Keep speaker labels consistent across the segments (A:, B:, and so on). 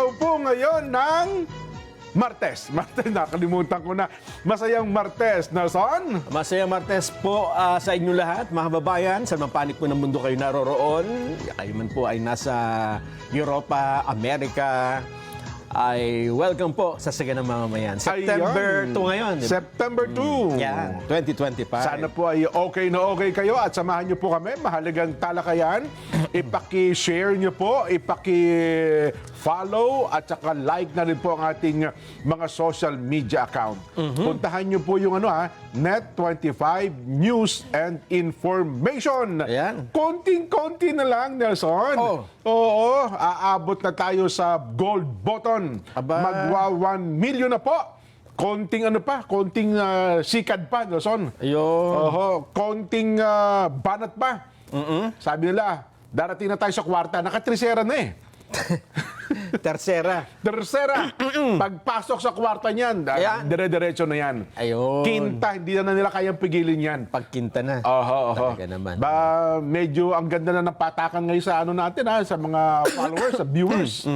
A: araw po ngayon ng Martes. Martes, nakalimutan ko na. Masayang Martes, Nelson.
B: Masayang Martes po sa inyo lahat, mga kababayan. Sa mga panig po ng mundo kayo naroroon. Kayo man po ay nasa Europa, Amerika, ay welcome po sa Saganang Mamamayan. September 2 ngayon. Diba?
A: September 2.
B: Yan, 2025.
A: Sana po ay okay na okay kayo at samahan niyo po kami. Mahalagang talakayan. Ipaki-share niyo po, ipaki-follow at saka like na rin po ang ating mga social media account. Puntahan niyo po yung Net25 News and Information.
B: Ayan.
A: Konting-konti na lang, Nelson.
B: Oh.
A: Oo, aabot na tayo sa gold button.
B: Aba.
A: Magwa 1 million na po. Konting konting sikad pa, Nelson.
B: Ayun.
A: Oho, konting banat pa. Sabi nila, darating na tayo sa kwarta, naka-trisera na eh.
B: Tercera.
A: Tercera, pagpasok sa kwarta niyan,
B: Ayan.
A: dire-diretso na yan.
B: Ayun.
A: Quinta, hindi na nila kayang pigilin yan.
B: Pagkinta na.
A: Oho.
B: Talaga naman.
A: Medyo ang ganda na ng patakan ngayon sa natin sa mga followers, sa viewers.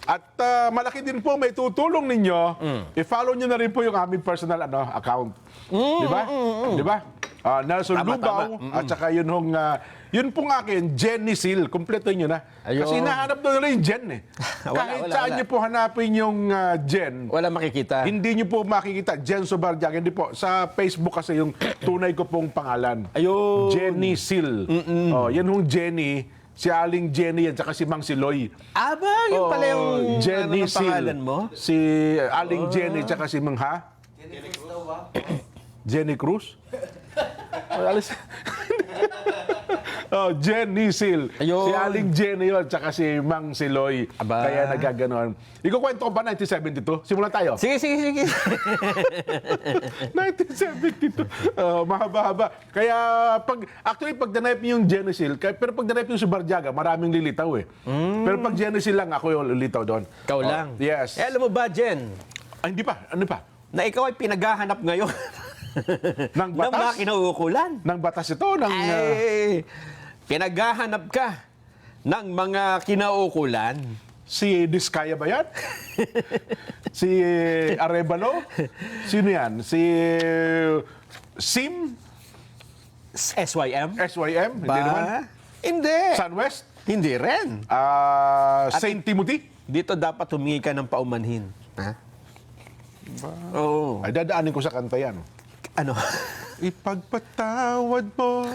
A: At malaki din po may tutulong ninyo. I-follow nyo na rin po yung aming personal account. Di ba? Di ba? Nelson
B: Tama,
A: Lubaw at saka yun pong akin, Jenny Sil. Kompleto nyo na.
B: Ayun.
A: Kasi hinahanap doon nila yung Jen eh. Kahit saan nyo po hanapin yung Jen,
B: Wala makikita.
A: hindi nyo po makikita, Jen Sobardiaga. Hindi po. Sa Facebook kasi yung tunay ko pong pangalan.
B: Ayun.
A: Jenny Sil. Yan yung Jenny. Si Aling Jenny yan, tsaka si Mang Siloy.
B: Aba, yun pala yung
A: Jenny
B: ng
A: Sil.
B: pangalan mo?
A: Si Aling Jenny, tsaka si Mang Jenny Cruz? Alis. Jenny Sil.
B: Ayun.
A: Si Aling Jenny yun, tsaka si Mang Siloy.
B: Aba.
A: Kaya nagaganon. Ikukwento ko ba 1972? Simulan tayo.
B: Sige.
A: 1972. Mahaba-haba. Kaya pag danipe niyo yung Genesil, pero pag danipe yung Subardiaga, maraming lilitaw eh. Pero pag Genesil lang, ako yung lilitaw doon.
B: Ikaw lang.
A: Yes.
B: Eh, alam mo ba, Jen,
A: Hindi pa. Ano pa?
B: na ikaw ay pinaghahanap ngayon
A: Ng
B: ng mga
A: batas?
B: kinauukulan?
A: Ng batas ito?
B: Ay, pinaghahanap ka ng mga kinauukulan?
A: Si Diskaya ba yan? Si Arevalo? Sino yan? Si Sim?
B: SYM?
A: SYM? Hindi naman.
B: Hindi.
A: Sunwest?
B: Hindi rin.
A: St. Timothy?
B: Dito dapat humingi ka ng paumanhin. Ha? Oo.
A: Ay, dadaanin ko sa kanta yan.
B: Ano?
A: Ipagpatawad mo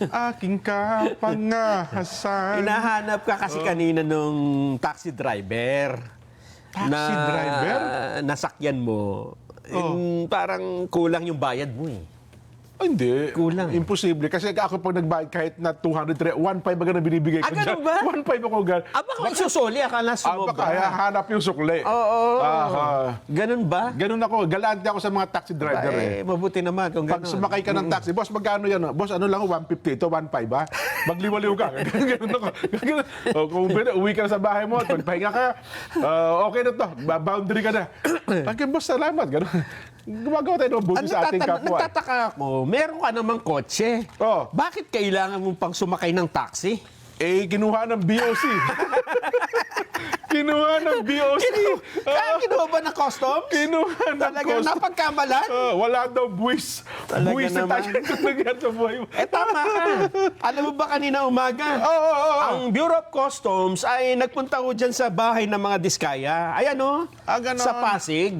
A: aking kapangahasan.
B: Hinahanap ka kasi kanina nung taxi driver.
A: Taxi driver?
B: Nasakyan mo. Parang kulang yung bayad mo eh.
A: Hindi.
B: Kulang.
A: Imposible. Kasi ako pag nagbayad kahit na 200, 1.5 ba na binibigay ko
B: ganun ba?
A: 1.5 ako gan.
B: Baka isusuli, akala
A: Baka
B: sumobra.
A: hanap yung sukli.
B: Oo.
A: Aha.
B: Ganun ba?
A: Ganun ako. Galante ako sa mga taxi driver eh.
B: Mabuti naman kung
A: Pag
B: ganun.
A: sumakay ka ng taxi, boss, magkano yan? Boss, ano lang, 150. Ito, 1.5 ba? Magliwaliw ka. Ganun ako. Ganun. Kung uwi ka na sa bahay mo, pagpahinga ka, okay na to. Boundary ka na. Pagka, boss, salamat. Ganun. Gumagawa tayo ng buti sa ating kapwa.
B: Nagtataka ako, meron ka namang kotse.
A: Oh.
B: Bakit kailangan mong pang sumakay ng taxi?
A: Kinuha ng BOC. Kinuha ng BOC.
B: Kinuha ba ng custom?
A: Kinuha ng
B: Talagang
A: cost.
B: napagkamalan?
A: Wala daw buwis.
B: Talaga
A: Buwis na
B: naman.
A: tayo nangyari sa buhay mo.
B: Tama ka. Alam mo ba kanina umaga?
A: Oo.
B: Ang Bureau of Customs ay nagpunta ko dyan sa bahay ng mga Diskaya. Ayan o,
A: Ganon.
B: sa Pasig.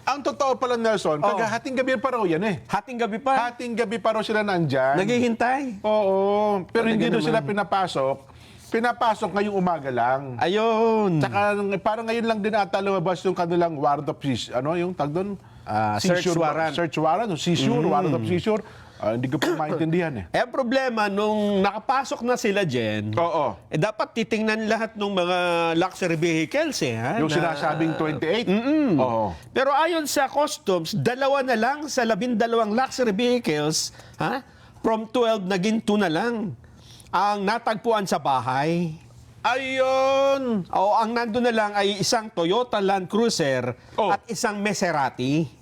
A: Ang totoo pala, Nelson, hating gabi pa raw yan eh.
B: Hating gabi pa.
A: Hating gabi pa raw sila nandyan.
B: Naghihintay.
A: Oo. Pero
B: Talaga
A: hindi daw
B: naman.
A: sila pinapasok. Pinapasok ngayong umaga lang.
B: Ayun.
A: Tsaka parang ngayon lang din ata lumabas yung kanilang warrant of seizure. Ano yung tag doon?
B: Search warrant.
A: Search warrant o seizure, warrant of seizure. Hindi ko pa maintindihan eh.
B: Ang problema, nung nakapasok na sila, Jen,
A: Oo.
B: dapat titingnan lahat ng mga luxury vehicles eh. Ha,
A: Yung sinasabing 28. Oo.
B: Pero ayon sa customs, dalawa na lang sa 12 luxury vehicles, ha? From 12, naging 2 na lang ang natagpuan sa bahay.
A: Ayun!
B: O ang nandun na lang ay isang Toyota Land Cruiser at isang Maserati.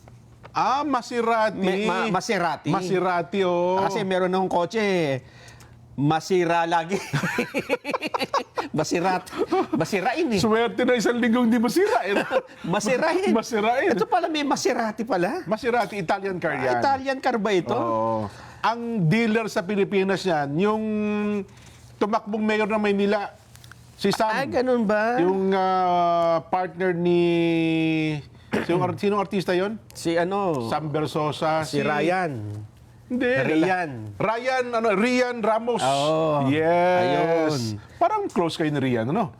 A: Maserati.
B: Maserati.
A: Maserati, oh.
B: Kasi meron akong kotse, Masira lagi. Masirain eh.
A: Swerte na isang linggong di masira.
B: Masirain.
A: Masirain.
B: Ito pala may Maserati pala.
A: Maserati, Italian car yan.
B: Italian car ba ito?
A: Oo. Ang dealer sa Pilipinas yan, yung tumakbong mayor ng Maynila, si Sam.
B: Ah, ganun ba?
A: Yung partner ni... Sinong artista yon?
B: Si ano?
A: Sam Bersosa.
B: Si Ryan.
A: Hindi. Rian Ramos.
B: Oo.
A: Yes.
B: Ayun.
A: Parang close kayo ni Rian, ano?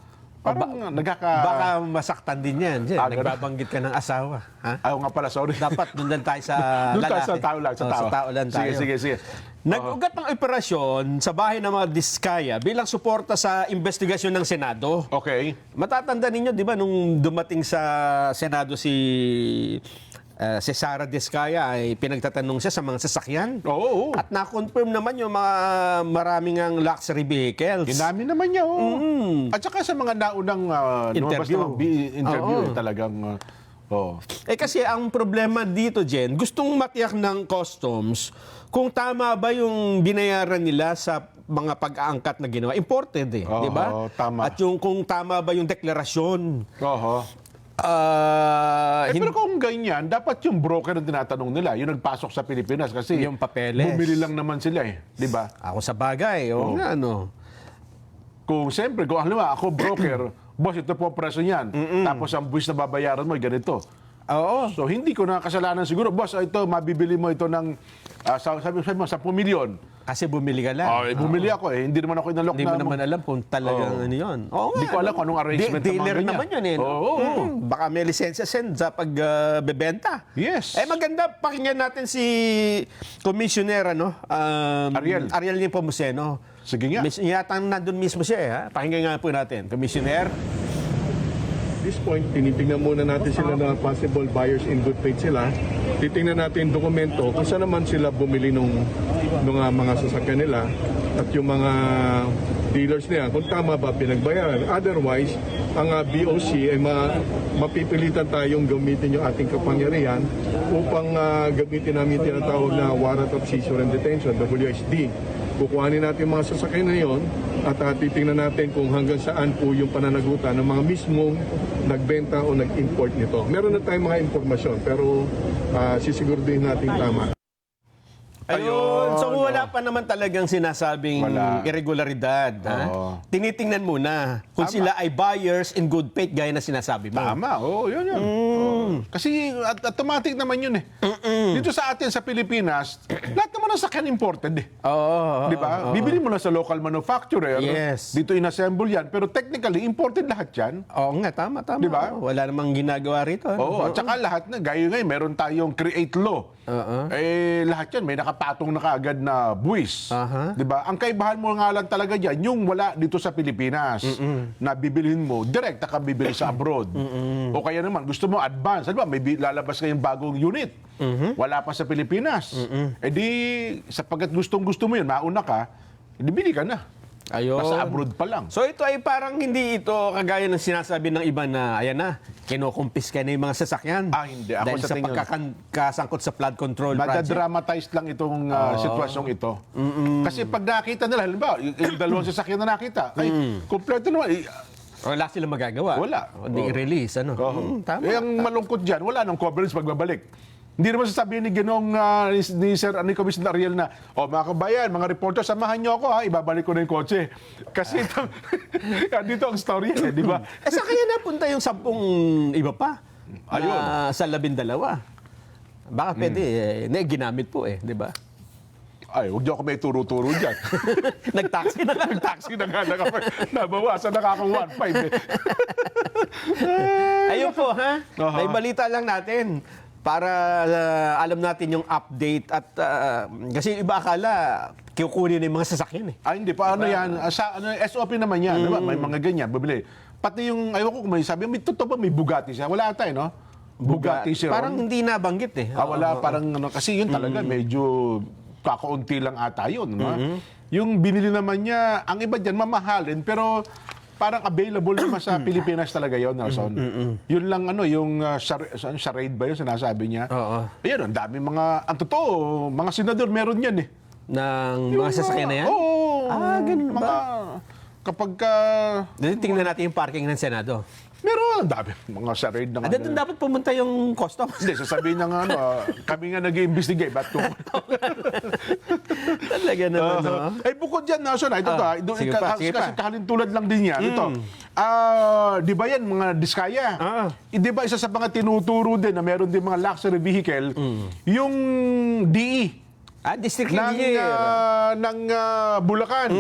A: Parang
B: Baka masaktan din yan. Jen.
A: Ganun.
B: Nagbabanggit ka ng asawa. Ha?
A: Ayaw nga pala, sorry.
B: Dapat doon lang tayo sa
A: Doon tayo
B: lalaki.
A: sa tao lang, sa
B: Oh,
A: tao.
B: Sa tao lang tayo.
A: Sige.
B: Nag-ugat ng operasyon sa bahay ng mga Diskaya bilang suporta sa investigasyon ng Senado.
A: Okay.
B: Matatanda ninyo, di ba, nung dumating sa Senado si Sara Diskaya, ay pinagtatanong siya sa mga sasakyan.
A: Oo.
B: At na-confirm naman yung mga maraming ang luxury vehicles.
A: Inamin naman niya, oo. At saka sa mga naunang lumabas
B: Interview.
A: na interview,
B: Oo.
A: talagang,
B: Kasi ang problema dito, Jen, gustong matiyak ng customs kung tama ba yung binayaran nila sa mga pag-aangkat na ginawa. Imported eh,
A: Oo,
B: di ba?
A: tama.
B: At yung kung tama ba yung deklarasyon.
A: Oo. Pero kung ganyan, dapat yung broker ang tinatanong nila, yung nagpasok sa Pilipinas kasi
B: Yung papeles.
A: bumili lang naman sila eh, di ba?
B: Ako sa bagay, o nga, ano.
A: Kung siyempre, kung halimbawa ako broker, boss, ito po ang presyo niyan. Tapos ang buwis na babayaran mo ay ganito.
B: Oo.
A: So hindi ko na kasalanan siguro, boss, ito, mabibili mo ito ng, sabi mo, 10 milyon.
B: Kasi bumili ka lang.
A: Bumili ako eh. Hindi naman ako inalok
B: Hindi mo naman alam kung talagang ano yun. Oo nga,
A: Hindi ko alam kung anong arrangement ng mga
B: Dealer
A: ganyan.
B: naman yun eh. No?
A: Oo.
B: Baka may lisensya sa pagbebenta.
A: Yes.
B: Maganda, pakinggan natin si Commissioner, Ariel Nepomuceno.
A: Sige nga.
B: Yata nandun mismo siya eh. Ha? Pakinggan nga po natin. Commissioner.
C: At this point, tinitingnan muna natin sila na possible buyers in good faith sila. Titingnan natin yung dokumento kung saan naman sila bumili nung mga sasakyan nila at yung mga dealers niya kung tama ba pinagbayaran. Otherwise, ang BOC ay mapipilitan tayong gamitin yung ating kapangyarihan upang gamitin namin yung tinatawag na Warrant of Seizure and Detention, WSD. Kukuhanin natin yung mga sasakyan na yon at titingnan natin kung hanggang saan po yung pananagutan ng mga mismong nagbenta o nag-import nito. Meron na tayong mga impormasyon pero sisiguraduhin natin tama.
B: Ayun. So wala pa naman talagang sinasabing
A: Wala.
B: irregularidad. Ha?
A: Oo.
B: Tinitingnan muna kung sila ay buyers in good faith gaya na sinasabi mo.
A: Tama, yun. Oo. Kasi automatic naman yun eh. Dito sa atin sa Pilipinas, lahat naman ng sakyan imported eh.
B: Oo.
A: Di ba? Bibili mo na sa local manufacturer.
B: Yes.
A: Dito inassemble yan. Pero technically, imported lahat yan.
B: Oo nga, tama.
A: Di ba?
B: Wala namang ginagawa rito.
A: Oo, at saka lahat na, gaya ngayon, meron tayong create law. Lahat yan, may nakapatong na kaagad na buwis. Di ba? Ang kaibahan mo nga lang talaga dyan, yung wala dito sa Pilipinas, na bibilhin mo, direct ka bibili sa abroad. O kaya naman, gusto mo advance. Di ba? May lalabas kayong bagong unit. Wala pa sa Pilipinas. E di, sapagkat gustong-gusto mo yun, mauna ka, edi bili ka na.
B: Ayun.
A: Basta abroad pa lang.
B: So ito ay parang hindi ito kagaya ng sinasabi ng iba na ayan na, kinukumpis ka na yung mga sasakyan.
A: Hindi. Ako
B: Dahil
A: sa
B: sa
A: tingin-
B: pagkakasangkot sa flood control project.
A: Madadramatize lang itong sitwasyong ito. Kasi pag nakita nila, halimbawa, yung dalawang sasakyan na nakita, ay, kompleto naman.
B: Wala silang magagawa.
A: Wala.
B: Hindi i-release. Ano? Tama.
A: Ang malungkot dyan, wala nang coverage pagbabalik. Hindi naman sasabihin ni Ginong ni Sir Commissioner Ariel na, mga kabayan, mga reporter, samahan niyo ako ibabalik ko na yung kotse. Kasi dito ang story yan, di ba?
B: Saan kaya napunta yung 10 iba pa?
A: Ayun.
B: Sa 12. Baka pwede, ginamit po di ba?
A: Ay, huwag niyo ako may turo-turo dyan.
B: Nag-taxi na lang.
A: Taxi na nga, nabawasan nakaka 1.5 eh.
B: Ayun po, ha? May balita lang natin para alam natin yung update at kasi iba akala kukunin yung mga sasakyan eh.
A: Hindi pa, yan, SOP naman yan, di ba? May mga ganyan, bibili. Pati yung, ayaw ko kung may sabi, may totoo ba may Bugatti siya? Wala ata no? Bugatti Chiron.
B: Parang hindi nabanggit eh.
A: Wala, parang kasi yun talaga, medyo kakaunti lang ata yun. Yung binili naman niya, ang iba dyan, mamahalin, pero parang available naman sa Pilipinas talaga yun, Nelson. Yun lang, yung charade ba yun, sinasabi niya?
B: Oo.
A: Ayun, ang dami ang totoo, mga senador, meron yan eh.
B: Ng mga sasakyan na yan?
A: Oo,
B: ganun ba?
A: mga kapag ka
B: Tingnan natin yung parking ng Senado.
A: meron ang dami mga sarili na
B: Doon dapat pumunta yung customs.
A: Hindi, sasabihin na nga, kami nga nag-investigate. Ba't
B: Talaga naman, no?
A: bukod dyan, Nason, ito
B: sige pa, sige
A: kasi
B: pa.
A: kalintulad lang din yan. Ito, di ba yan, mga diskaya? Di ba isa sa mga tinuturo din na meron din mga luxury vehicle, yung DE.
B: District
A: ng,
B: engineer.
A: ng Bulacan.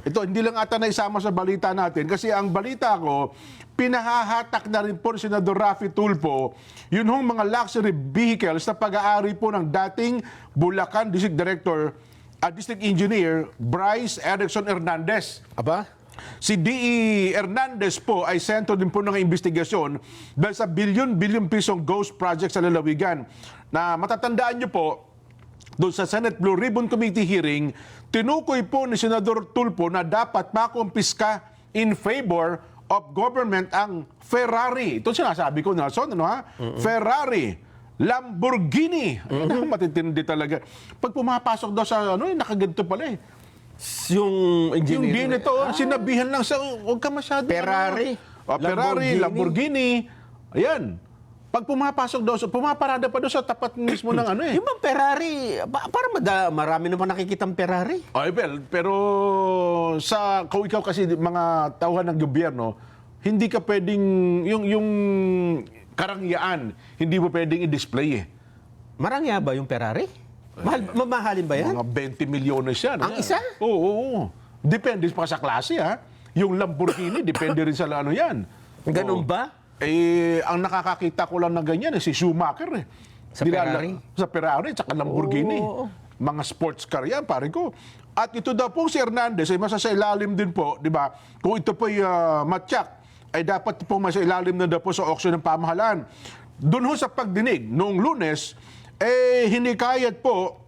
A: Ito, hindi lang ata naisama sa balita natin kasi ang balita ko, pinahahatak na rin po ni Senador Raffy Tulfo yun hong mga luxury vehicles na pag-aari po ng dating Bulacan District Director District Engineer Bryce Erickson Hernandez.
B: Aba?
A: Si D.E. Hernandez po ay sentro din po ng investigasyon dahil sa bilyon-bilyon pisong ghost project sa lalawigan. Na matatandaan niyo po, doon sa Senate Blue Ribbon Committee hearing, tinukoy po ni Senador Tulfo na dapat makumpiska in favor of government ang Ferrari. Ito sinasabi ko, Nelson, ano ha? Ferrari, Lamborghini. Ayun, matitindi talaga. Pag pumapasok daw sa, nakaganto pala eh.
B: Yung engineer.
A: Yung din ito, sinabihan lang sa, huwag ka masyado.
B: Ferrari.
A: Ferrari, Lamborghini. Ayan. Pag pumapasok daw, pumaparada pa daw sa tapat mismo ng
B: Yung bang Ferrari, parang marami naman nakikitang Ferrari.
A: Ay, well, pero kung ikaw kasi mga tauhan ng gobyerno, hindi ka pwedeng, yung karangyaan, hindi mo pwedeng i-display eh.
B: Marangya ba yung Ferrari? Mamahalin ba yan?
A: Mga 20 milyones yan.
B: Ang isa?
A: Oo. Depende pa sa klase ha. Yung Lamborghini, depende rin sa ano yan.
B: Ganun ba?
A: Ang nakakakita ko lang na ganyan si Schumacher eh.
B: Sa Ferrari?
A: Sa Ferrari, tsaka Lamborghini.
B: Oo.
A: Mga sports car yan, pare ko. At ito daw po si Hernandez ay masasailalim din po, di ba? Kung ito po ay matyak, ay dapat po masailalim na daw po sa auction ng pamahalaan. Doon ho sa pagdinig, noong Lunes, hinikayat po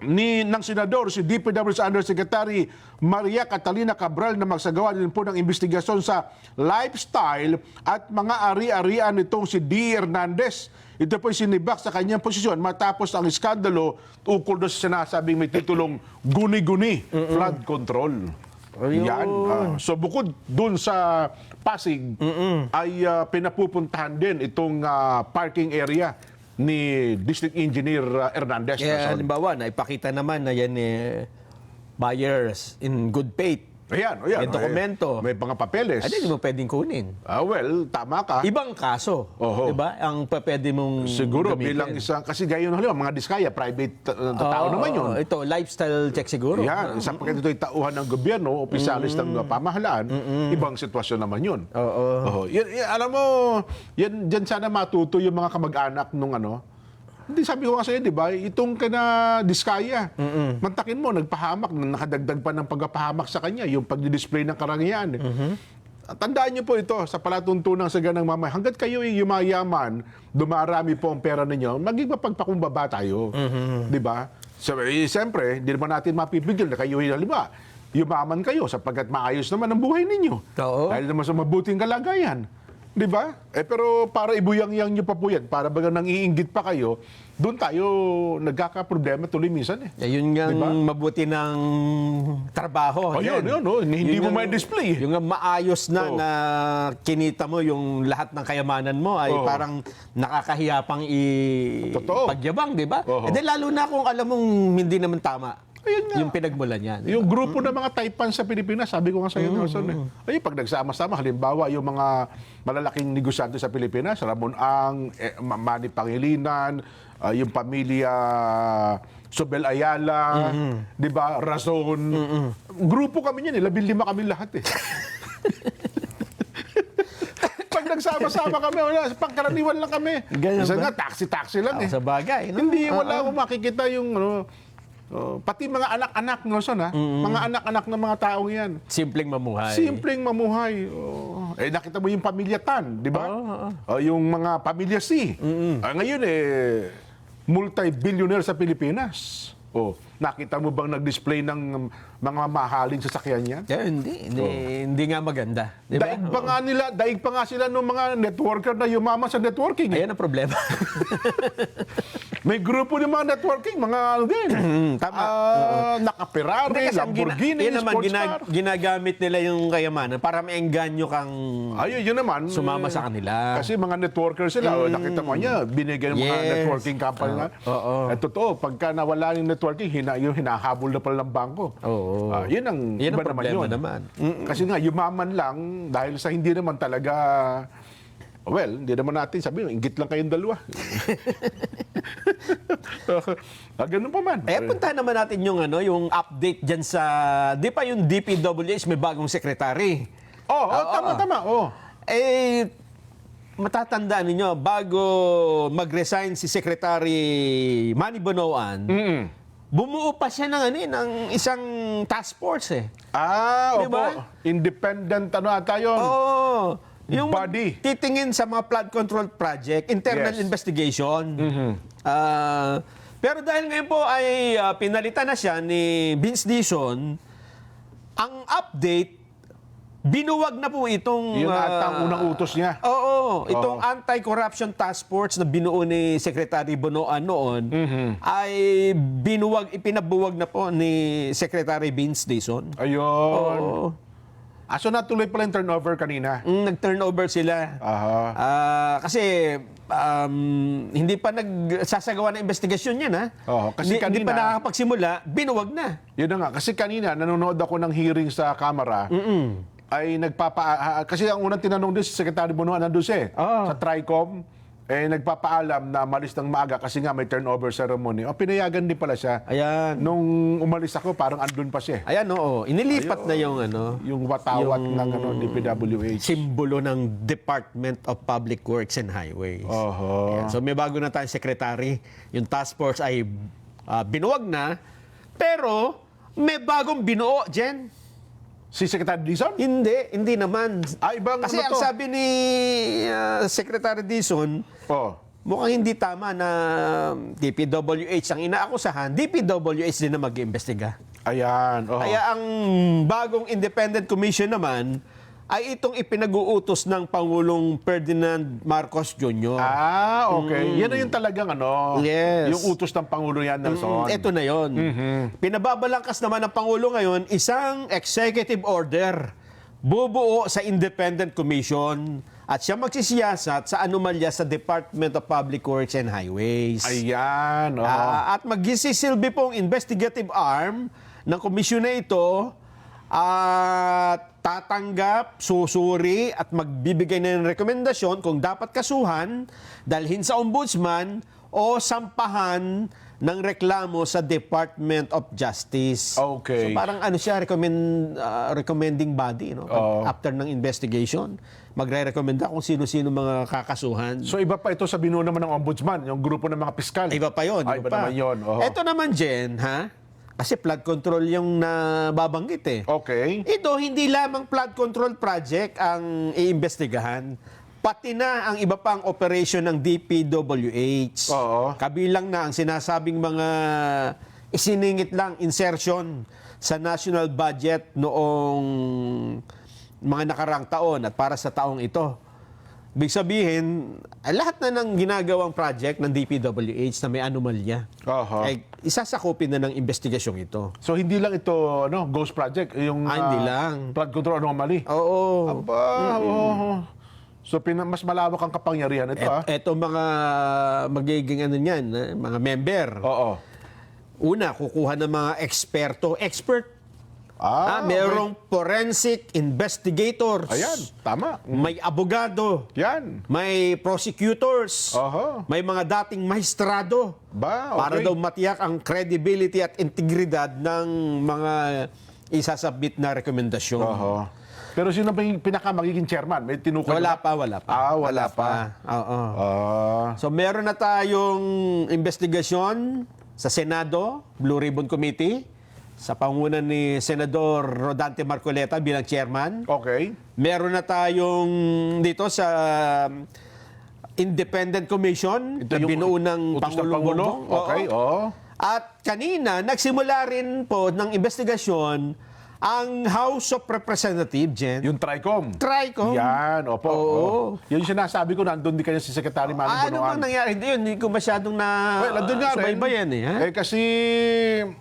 A: ng senador si DPW's Undersecretary Maria Catalina Cabral na magsagawa din po ng investigasyon sa lifestyle at mga ari-arian nitong si D. Hernandez. Ito po sinibak sa kanyang posisyon matapos ang iskandalo ukol doon sa sinasabing may titulong guni-guni, flood control.
B: Ayun.
A: Yan. So bukod doon sa Pasig, ay pinapupuntahan din itong parking area ni District Engineer Hernandez.
B: Kaya halimbawa, naipakita naman na yan buyers in good faith.
A: Ayan.
B: May dokumento.
A: May mga papeles.
B: Hindi mo pwedeng kunin.
A: Well, tama ka.
B: Ibang kaso.
A: Oho.
B: Diba? Ang pwede mong
A: Siguro
B: gamitin.
A: bilang isang, kasi gaya ng mga diskaya, private tao naman yun.
B: Ito, lifestyle check siguro.
A: Yan, isang pagkat ito'y tauhan ng gobyerno, opisyalis ng pamahalaan, ibang sitwasyon naman yun.
B: Oo.
A: Alam mo, dyan sana matuto yung mga kamag-anak nung Hindi, sabi ko nga sa'yo, di ba, itong diskaya, mantakin mo, nagpahamak, nakadagdag pa ng pagpapahamak sa kanya, yung pag-display ng karangyaan. Tandaan niyo po ito, sa palatuntunang sa ganang mamay, hanggat kayo ay yumayaman, dumarami po ang pera ninyo, maging mapagpakumbaba tayo. Di ba? Siyempre, hindi naman natin mapipigil na kayo, halimbawa, yumaman kayo sapagkat maayos naman ang buhay ninyo.
B: Oo.
A: Dahil naman sa mabuting kalagayan. Di ba? Pero para ibuyang-yang nyo pa po yan, para bagang nangiinggit pa kayo, doon tayo nagkakaproblema tuloy minsan eh.
B: Yun nga
A: Diba?
B: mabuti ng trabaho.
A: Yun, hindi mo may display.
B: Yung nga maayos na na kinita mo yung lahat ng kayamanan mo ay parang nakakahiya pang
A: Totoo.
B: pagyabang, di ba?
A: Oo.
B: Lalo na kung alam mong hindi naman tama.
A: Ayun nga.
B: Yung pinagmulan niya. di ba?
A: Yung grupo ng mga Taipan sa Pilipinas, sabi ko nga sa iyo, Nelson, ay pag nagsama-sama, halimbawa yung mga malalaking negosyante sa Pilipinas, Ramon Ang, Manny Pangilinan, yung pamilya Sobel Ayala, di ba, Razon. Grupo kami niyan, 15 kami lahat eh. Pag nagsama-sama kami, pangkaraniwan lang kami.
B: Ganyan
A: Isa
B: ba?
A: nga, taxi-taxi lang eh.
B: Sa bagay. No?
A: Hindi, wala akong makikita yung pati mga anak-anak, Nelson, mga anak-anak ng mga taong yan.
B: Simpleng mamuhay.
A: Simpleng mamuhay. Nakita mo yung pamilya Tan, di ba? Yung mga pamilya C. Ngayon, multi-billionaire sa Pilipinas. Nakita mo bang nag-display ng mga mahaling sasakyan yan?
B: Hindi nga maganda. Di ba?
A: Daig pa nga sila ng mga networker na yumaman sa networking.
B: Ayan ang problema.
A: May grupo ng mga networking, mga ano din.
B: Tama.
A: Naka-Ferrari,
B: Hindi, kasi ang
A: Lamborghini,
B: yun naman,
A: sports car.
B: ginagamit nila yung kayamanan para maengganyo kang
A: Ayun, yun naman.
B: sumama sa kanila.
A: Kasi mga networker sila. Nakita mo niya, binigyan ng mga
B: Yes.
A: networking company na.
B: Oo.
A: Totoo, pagka nawala yung networking, yung hinahabol na pala ng bangko.
B: Oo.
A: Yun ang
B: Yun ang
A: iba naman
B: problema
A: yun.
B: naman.
A: Kasi nga, yumaman lang dahil sa hindi naman talaga. Well, hindi naman natin sabihin, inggit lang kayong dalawa. Ganun pa man.
B: Punta naman natin yung yung update diyan sa di pa yung DPWH may bagong secretary.
A: Tama.
B: Matatandaan ninyo bago mag-resign si Secretary Manny Bonoan. Bumuo pa siya ng isang task force eh. Di
A: opo.
B: ba?
A: Independent ata yun.
B: Oo. Yung
A: Body.
B: titingin sa mga flood control project, internal
A: Yes.
B: investigation. Pero dahil ngayon po ay pinalitan na siya ni Vince Dizon, ang update, binuwag na po itong...
A: Yun ata ang unang utos niya.
B: Oo. Itong anti-corruption task force na binuo ni Secretary Bonoan noon, ay ipinabuwag na po ni Secretary Vince Dizon.
A: Ayun.
B: Oo.
A: So natuloy pala yung turnover kanina.
B: Nag-turnover sila. Kasi hindi pa nagsasagawa ng investigasyon yan, ha?
A: Kasi
B: Hindi pa
A: kanina-
B: nakakapagsimula, binuwag na.
A: Yun na nga. Kasi kanina, nanonood ako ng hearing sa Kamara, ay kasi ang unang tinanong din si Secretary Bonoan nandun siya sa TRICOM, nagpapaalam na malis ng maaga kasi nga may turnover ceremony. Pinayagan din pala siya.
B: Ayan.
A: Nung umalis ako, parang andun pa siya.
B: Ayan, oo. Inilipat na yung
A: Yung watawat ng DPWH.
B: simbolo ng Department of Public Works and Highways. Ayan. So may bago na tayong secretary. Yung task force ay binuwag na, pero may bagong binuo, Jen.
A: Si Secretary Dizon?
B: Hindi naman.
A: Ibang
B: Kasi
A: ano
B: ang
A: to?
B: sabi ni Secretary Dizon, mukhang hindi tama na DPWH ang inaakusahan, DPWH din na mag-iimbestiga.
A: Ayan.
B: Kaya ang bagong independent commission naman ay itong ipinag-uutos ng Pangulong Ferdinand Marcos Jr.
A: Okay. Yan na yung talagang
B: Yes.
A: yung utos ng Pangulo yan, Nelson.
B: Ito na yon. Pinababalangkas naman ng Pangulo ngayon isang executive order bubuo sa independent commission at siya magsisiyasat sa anomalya sa Department of Public Works and Highways.
A: Ayan.
B: At magsisilbi pong investigative arm ng komisyon na ito at tatanggap, susuri at magbibigay ng rekomendasyon kung dapat kasuhan, dalhin sa ombudsman o sampahan ng reklamo sa Department of Justice.
A: Okay.
B: So parang siya, recommending body, no? After ng investigation, magre-recommenda kung sino-sino mga kakasuhan.
A: So iba pa ito sa binuo naman ng ombudsman, yung grupo ng mga piskal.
B: Iba pa yun.
A: Iba naman yun.
B: Ito naman, Jen, ha? Kasi flood control yung nababanggit eh.
A: Okay.
B: Ito, hindi lamang flood control project ang iimbestigahan. Pati na ang iba pang operation ng DPWH. Kabilang na ang sinasabing mga isiningit lang insertion sa national budget noong mga nakarang taon at para sa taong ito. Ibig sabihin, lahat na ng ginagawang project ng DPWH na may anomalya, ay isasakupin na ng investigasyong ito.
A: So hindi lang ito ghost project, yung
B: hindi lang.
A: flood control anomaly.
B: Oo.
A: So mas malawak ang kapangyarihan ito.
B: Eto mga magiging niyan, mga member. Una, kukuha ng mga expert. Merong forensic investigators.
A: Ayan, tama.
B: May abogado.
A: Yan.
B: May prosecutors. May mga dating maestrado. Para daw matiyak ang credibility at integridad ng mga isasubmit na rekomendasyon.
A: Pero sino ba yung magiging chairman? May tinukoy
B: Wala pa.
A: Wala pa.
B: Oo. So meron na tayong investigasyon sa Senado, Blue Ribbon Committee, sa pangunan ni Senador Rodante Marcoleta bilang chairman.
A: Okay.
B: Meron na tayong dito sa Independent Commission na binuo ng Pangulong Bongbong.
A: Okay.
B: At kanina, nagsimula rin po ng investigasyon Ang House of Representatives, Jen,
A: Yung TRICOM.
B: Tricom.
A: Yan, opo.
B: Oo.
A: Oh. Yung sinasabi ko, nandun din kanya si Secretary Manny
B: Ano
A: Bonoan.
B: bang nangyari? Hindi ko masyadong
A: Well, nandun nga rin.
B: subaybayan eh. Ha?
A: Kasi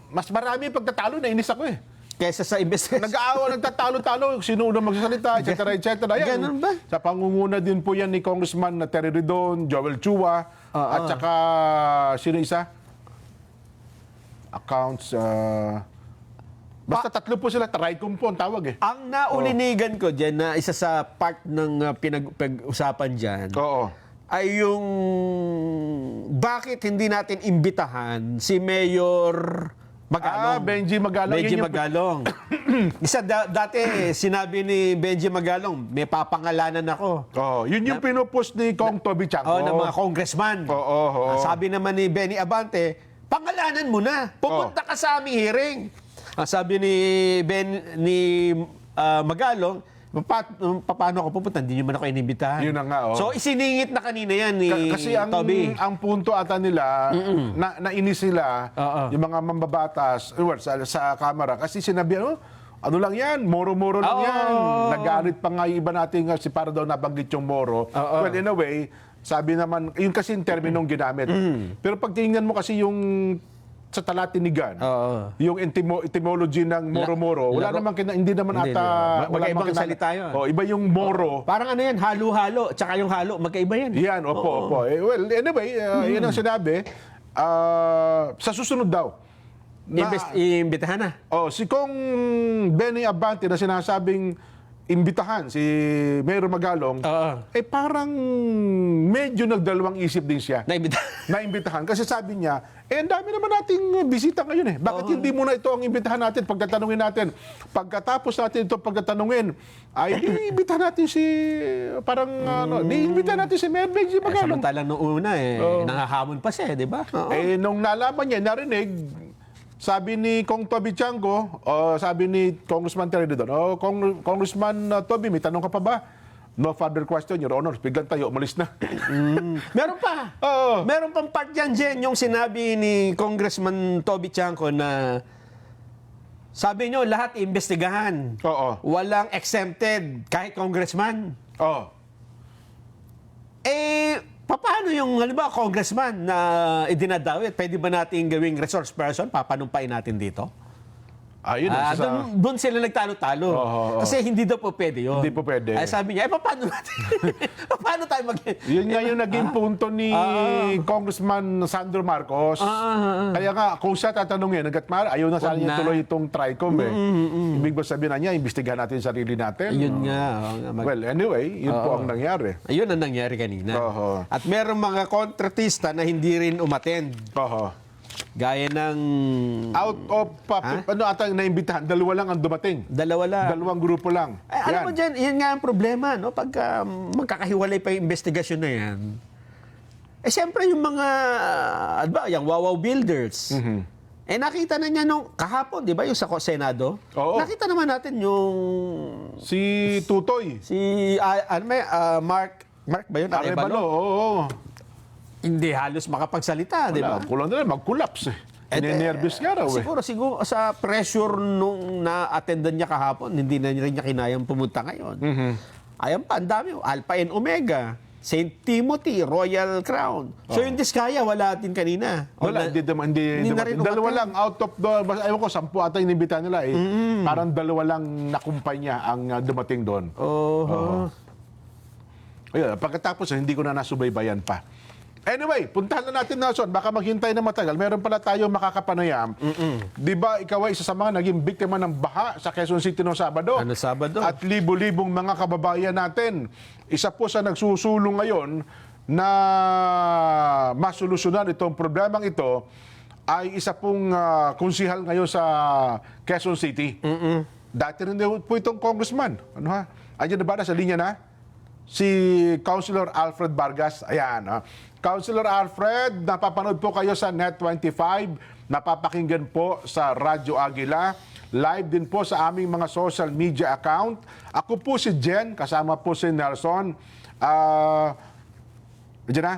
A: mas marami yung pagtatalo, nainis ako eh.
B: Kesa sa investigation.
A: Nag-aawa, nagtatalo-talo, sino unang magsasalita, etc. Yan.
B: Ganun ba?
A: Sa pangunguna din po yan ni Congressman Terry Ridon, Joel Chua, at saka sino isa? Accounts, basta tatlo po sila, TRICOM po ang tawag eh.
B: Ang naulinigan ko dyan na isa sa part ng pinag-usapan dyan
A: Oo.
B: ay yung bakit hindi natin imbitahan si Mayor Magalong.
A: Benji Magalong.
B: Benji
A: Yun yung-
B: Magalong. Dati sinabi ni Benji Magalong, may papangalanan ako.
A: Yun yung pinupost ni Kong Toby Chanco.
B: Ng mga congressman.
A: Oo.
B: Sabi naman ni Benny Abante, pangalanan mo na. Pupunta ka sa aming hearing. Sabi ni Magalong, paano ako pupunta? Hindi nyo man ako inimbitahan.
A: Yun na nga, oh.
B: So, isiningit na kanina yan ni
A: Kasi
B: Toby.
A: ang punto ata nila, nainis sila,
B: Oo.
A: yung mga mambabatas, sa Kamara, kasi sinabi, ano lang yan, moro-moro lang
B: Oo.
A: yan. Nagalit pa nga yung iba natin, si para daw nabanggit yung moro.
B: Oo.
A: Well, in a way, sabi naman, yun kasi yung terminong ginamit. Pero pag tingnan mo kasi yung sa talatinigan,
B: Oo.
A: yung etymology ng moro-moro, wala
B: laro.
A: naman, hindi naman
B: Hindi,
A: ata,
B: hindi.
A: wala
B: Magkaibang
A: naman
B: salita yun.
A: Iba yung moro.
B: Parang ano yan, halo-halo. Tsaka yung halo, magkaiba yan.
A: Yan, opo. Well, anyway, yun ang sinabi. Sa susunod daw.
B: Iimbitahan na.
A: Si Kong Benny Abante na sinasabing imbitahan si Mayor Magalong,
B: Oo.
A: parang medyo nagdalawang isip din siya
B: Naimbitahan.
A: na imbitahan. Kasi sabi niya, ang dami naman nating bisita ngayon eh. Bakit hindi muna ito ang imbitahan natin, pagtatanungin natin? Pagkatapos natin ito pagtatanungin, ay iimbitahan natin si, iimbitahan natin si Mayor Benji Magalong.
B: Samantalang noong una nangahamon pa siya, di ba? Oo.
A: Nung nalaman niya, narinig, sabi ni Kong Toby Chango, sabi ni Congressman Terry doon, Congressman Toby, may tanong ka pa ba? No further question, Your Honor. Biglang tayo, umalis na.
B: Meron pa.
A: Oo.
B: Meron pang part yan, Jen, yung sinabi ni Congressman Toby Chanco na sabi nyo, lahat iimbestigahan.
A: Oo.
B: Walang exempted, kahit congressman. Paano yung, halimbawa, congressman na idinadawit, pwede ba natin gawing resource person? Papanumpain natin dito?
A: Ayun
B: Doon sila nagtalo-talo.
A: Oo.
B: Kasi hindi daw po pwede yun.
A: Hindi po pwede.
B: Ay, sabi niya, paano natin? Paano tayo
A: Yun nga yung naging punto ni Congressman Sandro Marcos. Kaya nga, kung siya tatanungin, ayaw na sana
B: Wag
A: niya
B: na.
A: tuloy itong TRICOM eh. Ibig ba sabihin na niya, imbestigahan natin yung sarili natin?
B: Yun nga.
A: Well, anyway, yun po ang nangyari.
B: Ayun ang nangyari kanina.
A: Oo.
B: At merong mga kontratista na hindi rin umattend. Gaya ng
A: Out of, ano ata yung naimbitahan? Dalawa lang ang dumating.
B: dalawa lang.
A: Dalawang grupo lang.
B: Alam mo dyan, yun nga ang problema, no? Pagka magkakahiwalay pa yung investigasyon na yan, siyempre yung mga, yung Wawaw Builders, nakita na niya nung kahapon, di ba, yung sa Senado?
A: Oo.
B: Nakita naman natin yung
A: Si Tutoy.
B: Mark ba yun?
A: Arevalo, oo.
B: Hindi halos makapagsalita, di ba?
A: Kulang na lang, mag-collapse eh. Ninervous nga raw eh.
B: Siguro sa pressure nung na-attendan niya kahapon, hindi na rin niya kinayang pumunta ngayon. Ayan pa, ang dami. Alpha and Omega, St. Timothy, Royal Crown. So yung Diskaya, wala din kanina.
A: Wala, hindi
B: na rin
A: dalawa
B: umattend.
A: lang out of the, ayaw ko, 10 ata inibita nila eh. Parang dalawa lang na kumpanya ang dumating doon. Ayun, pagkatapos hindi ko na nasubaybayan pa. Anyway, puntahan na natin, Nelson. Baka maghintay na matagal. Meron pala tayong makakapanayam. Di ba ikaw ay isa sa mga naging biktima ng baha sa Quezon City noong Sabado?
B: Ano Sabado?
A: At libo-libong mga kababayan natin. Isa po sa nagsusulong ngayon na masolusyonan itong problemang ito ay isa pong konsihal ngayon sa Quezon City. Dati rin po itong congressman. Ano ha? Andiyan na ba? Sa linya na? Si Councilor Alfred Vargas. Ayan. Councilor Alfred, napapanood po kayo sa Net25. Napapakinggan po sa Radyo Agila. Live din po sa aming mga social media account. Ako po si Jen, kasama po si Nelson. Diyan na?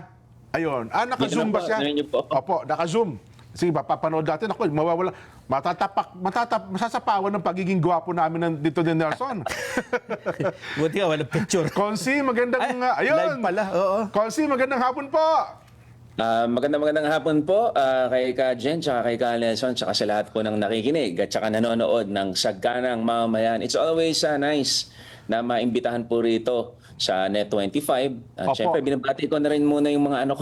A: Ayun. Naka-zoom ba siya?
D: Narinig po.
A: Opo, naka-zoom. Sige, papanood natin. Ako, mawawala. masasapawan ng pagiging gwapo namin dito ni Nelson.
B: Buti ka, walang picture.
A: Konsi, magandang, ayun.
B: Live pala, oo.
A: Konsi, magandang hapon po.
D: Magandang hapon po kay Ka Jen, tsaka kay Ka Nelson, tsaka sa lahat po ng nakikinig at tsaka nanonood ng Sagganang Mamamayan. It's always nice na maimbitahan po rito sa Net25. At
A: Opo.
D: syempre, binabati ko na rin muna yung mga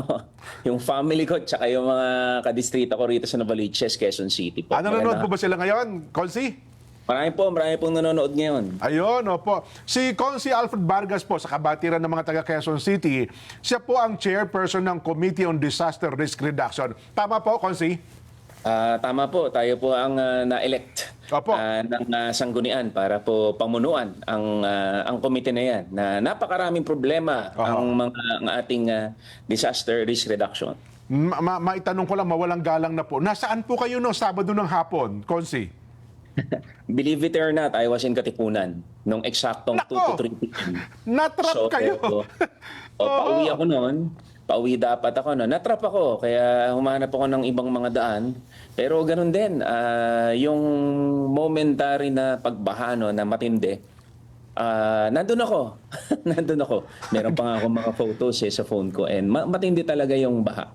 D: yung family ko, tsaka yung mga kadistrito ko rito sa Novaliches, Quezon City po.
A: Nanonood po ba sila ngayon, Konsi?
D: Marami pong nanonood ngayon.
A: Ayun, opo. Si Konsi Alfred Vargas po, sa kabatiran ng mga taga Quezon City, siya po ang chairperson ng Committee on Disaster Risk Reduction. Tama po, Konsi?
D: Tama po, tayo po ang na-elect
A: Opo.
D: ng sanggunian para po pamunuan ang komite na yan na napakaraming problema ang ating disaster risk reduction.
A: Maitanong ko lang, mawalang galang na po. Nasaan po kayo no Sabado ng hapon, Konsi?
D: Believe it or not, I was in Katipunan nung eksaktong 2 to 3 p.m.
A: Natrap kayo.
D: Pauwi ako noon. Pauwi dapat ako noon. Natrap ako, kaya humanap ako ng ibang mga daan. Pero ganun din, yung momentary na pagbaha no, na matindi, nandun ako. Nandun ako. Meron pa nga ako mga photos sa phone ko and matindi talaga yung baha.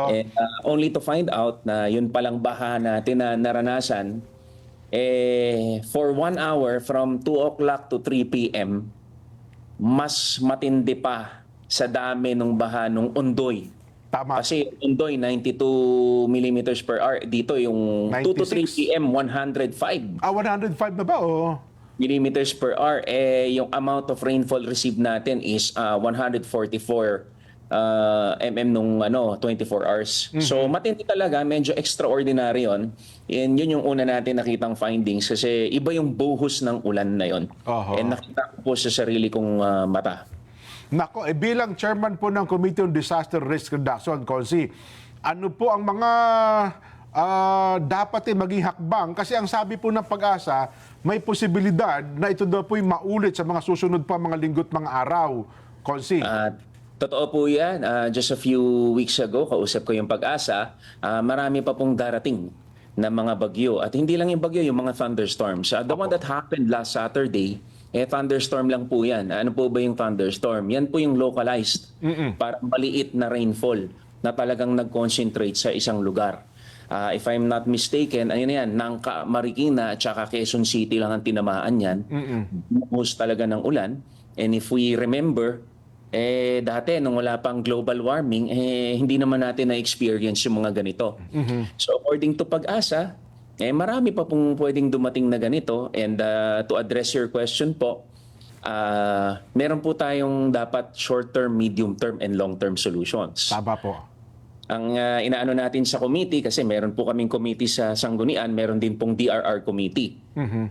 D: And, only to find out na yun palang baha natin na naranasan, for 1 hour from 2 o'clock to 3 p.m., mas matindi pa sa dami ng baha ng Ondoy.
A: Tama.
D: Kasi Ondoy, 92 millimeters per hour. Dito yung 2 to 3 p.m., 105
A: 105 na ba?
D: millimeters per hour. Yung amount of rainfall received natin is 144 nung 24 hours. So matindi talaga, medyo extraordinary yun. Yun yung una natin nakitang findings kasi iba yung buhos ng ulan na yun. And nakita ko po sa sarili kong mata.
A: Nako, bilang chairman po ng Committee on Disaster Risk Reduction, Konsi, ano po ang mga dapat maging hakbang? Kasi ang sabi po ng Pag-asa, may posibilidad na ito daw po'y maulit sa mga susunod pa mga linggo't mga araw, Konsi.
D: Totoo po yan. Just a few weeks ago, kausap ko yung Pag-asa, marami pa pong darating na mga bagyo. At hindi lang yung bagyo, yung mga thunderstorms. The one that happened last Saturday, thunderstorm lang po yan. Ano po ba yung thunderstorm? Yan po yung localized, para maliit na rainfall na talagang nag-concentrate sa isang lugar. If I'm not mistaken, ayun yan, Nangka, Marikina at saka Quezon City lang ang tinamaan yan. Buhos talaga ng ulan. And if we remember, dati nung wala pang global warming, hindi naman natin na-experience yung mga ganito. So according to Pag-asa, marami pa pong pwedeng dumating na ganito. And to address your question po, meron po tayong dapat short-term, medium-term, and long-term solutions.
A: Tama po.
D: Ang inaano natin sa committee, kasi meron po kaming committee sa Sanggunian, meron din pong DRR committee.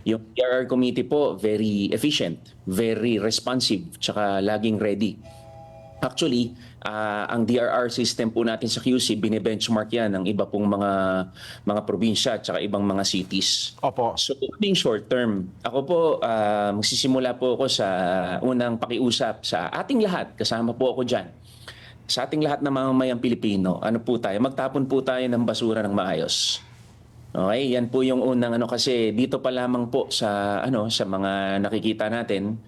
D: Yung DRR committee po, very efficient, very responsive, tsaka laging ready. Actually, ang DRR system po natin sa QC, bine-benchmark yan ng iba pong mga probinsya at saka ibang mga cities.
A: Opo.
D: So, being short term, ako po, magsisimula po ako sa unang pakiusap sa ating lahat, kasama po ako dyan. Sa ating lahat na mamamayang Pilipino, ano po tayo, magtapon po tayo ng basura ng maayos. Okay, yan po yung unang kasi dito pa lamang po sa sa mga nakikita natin,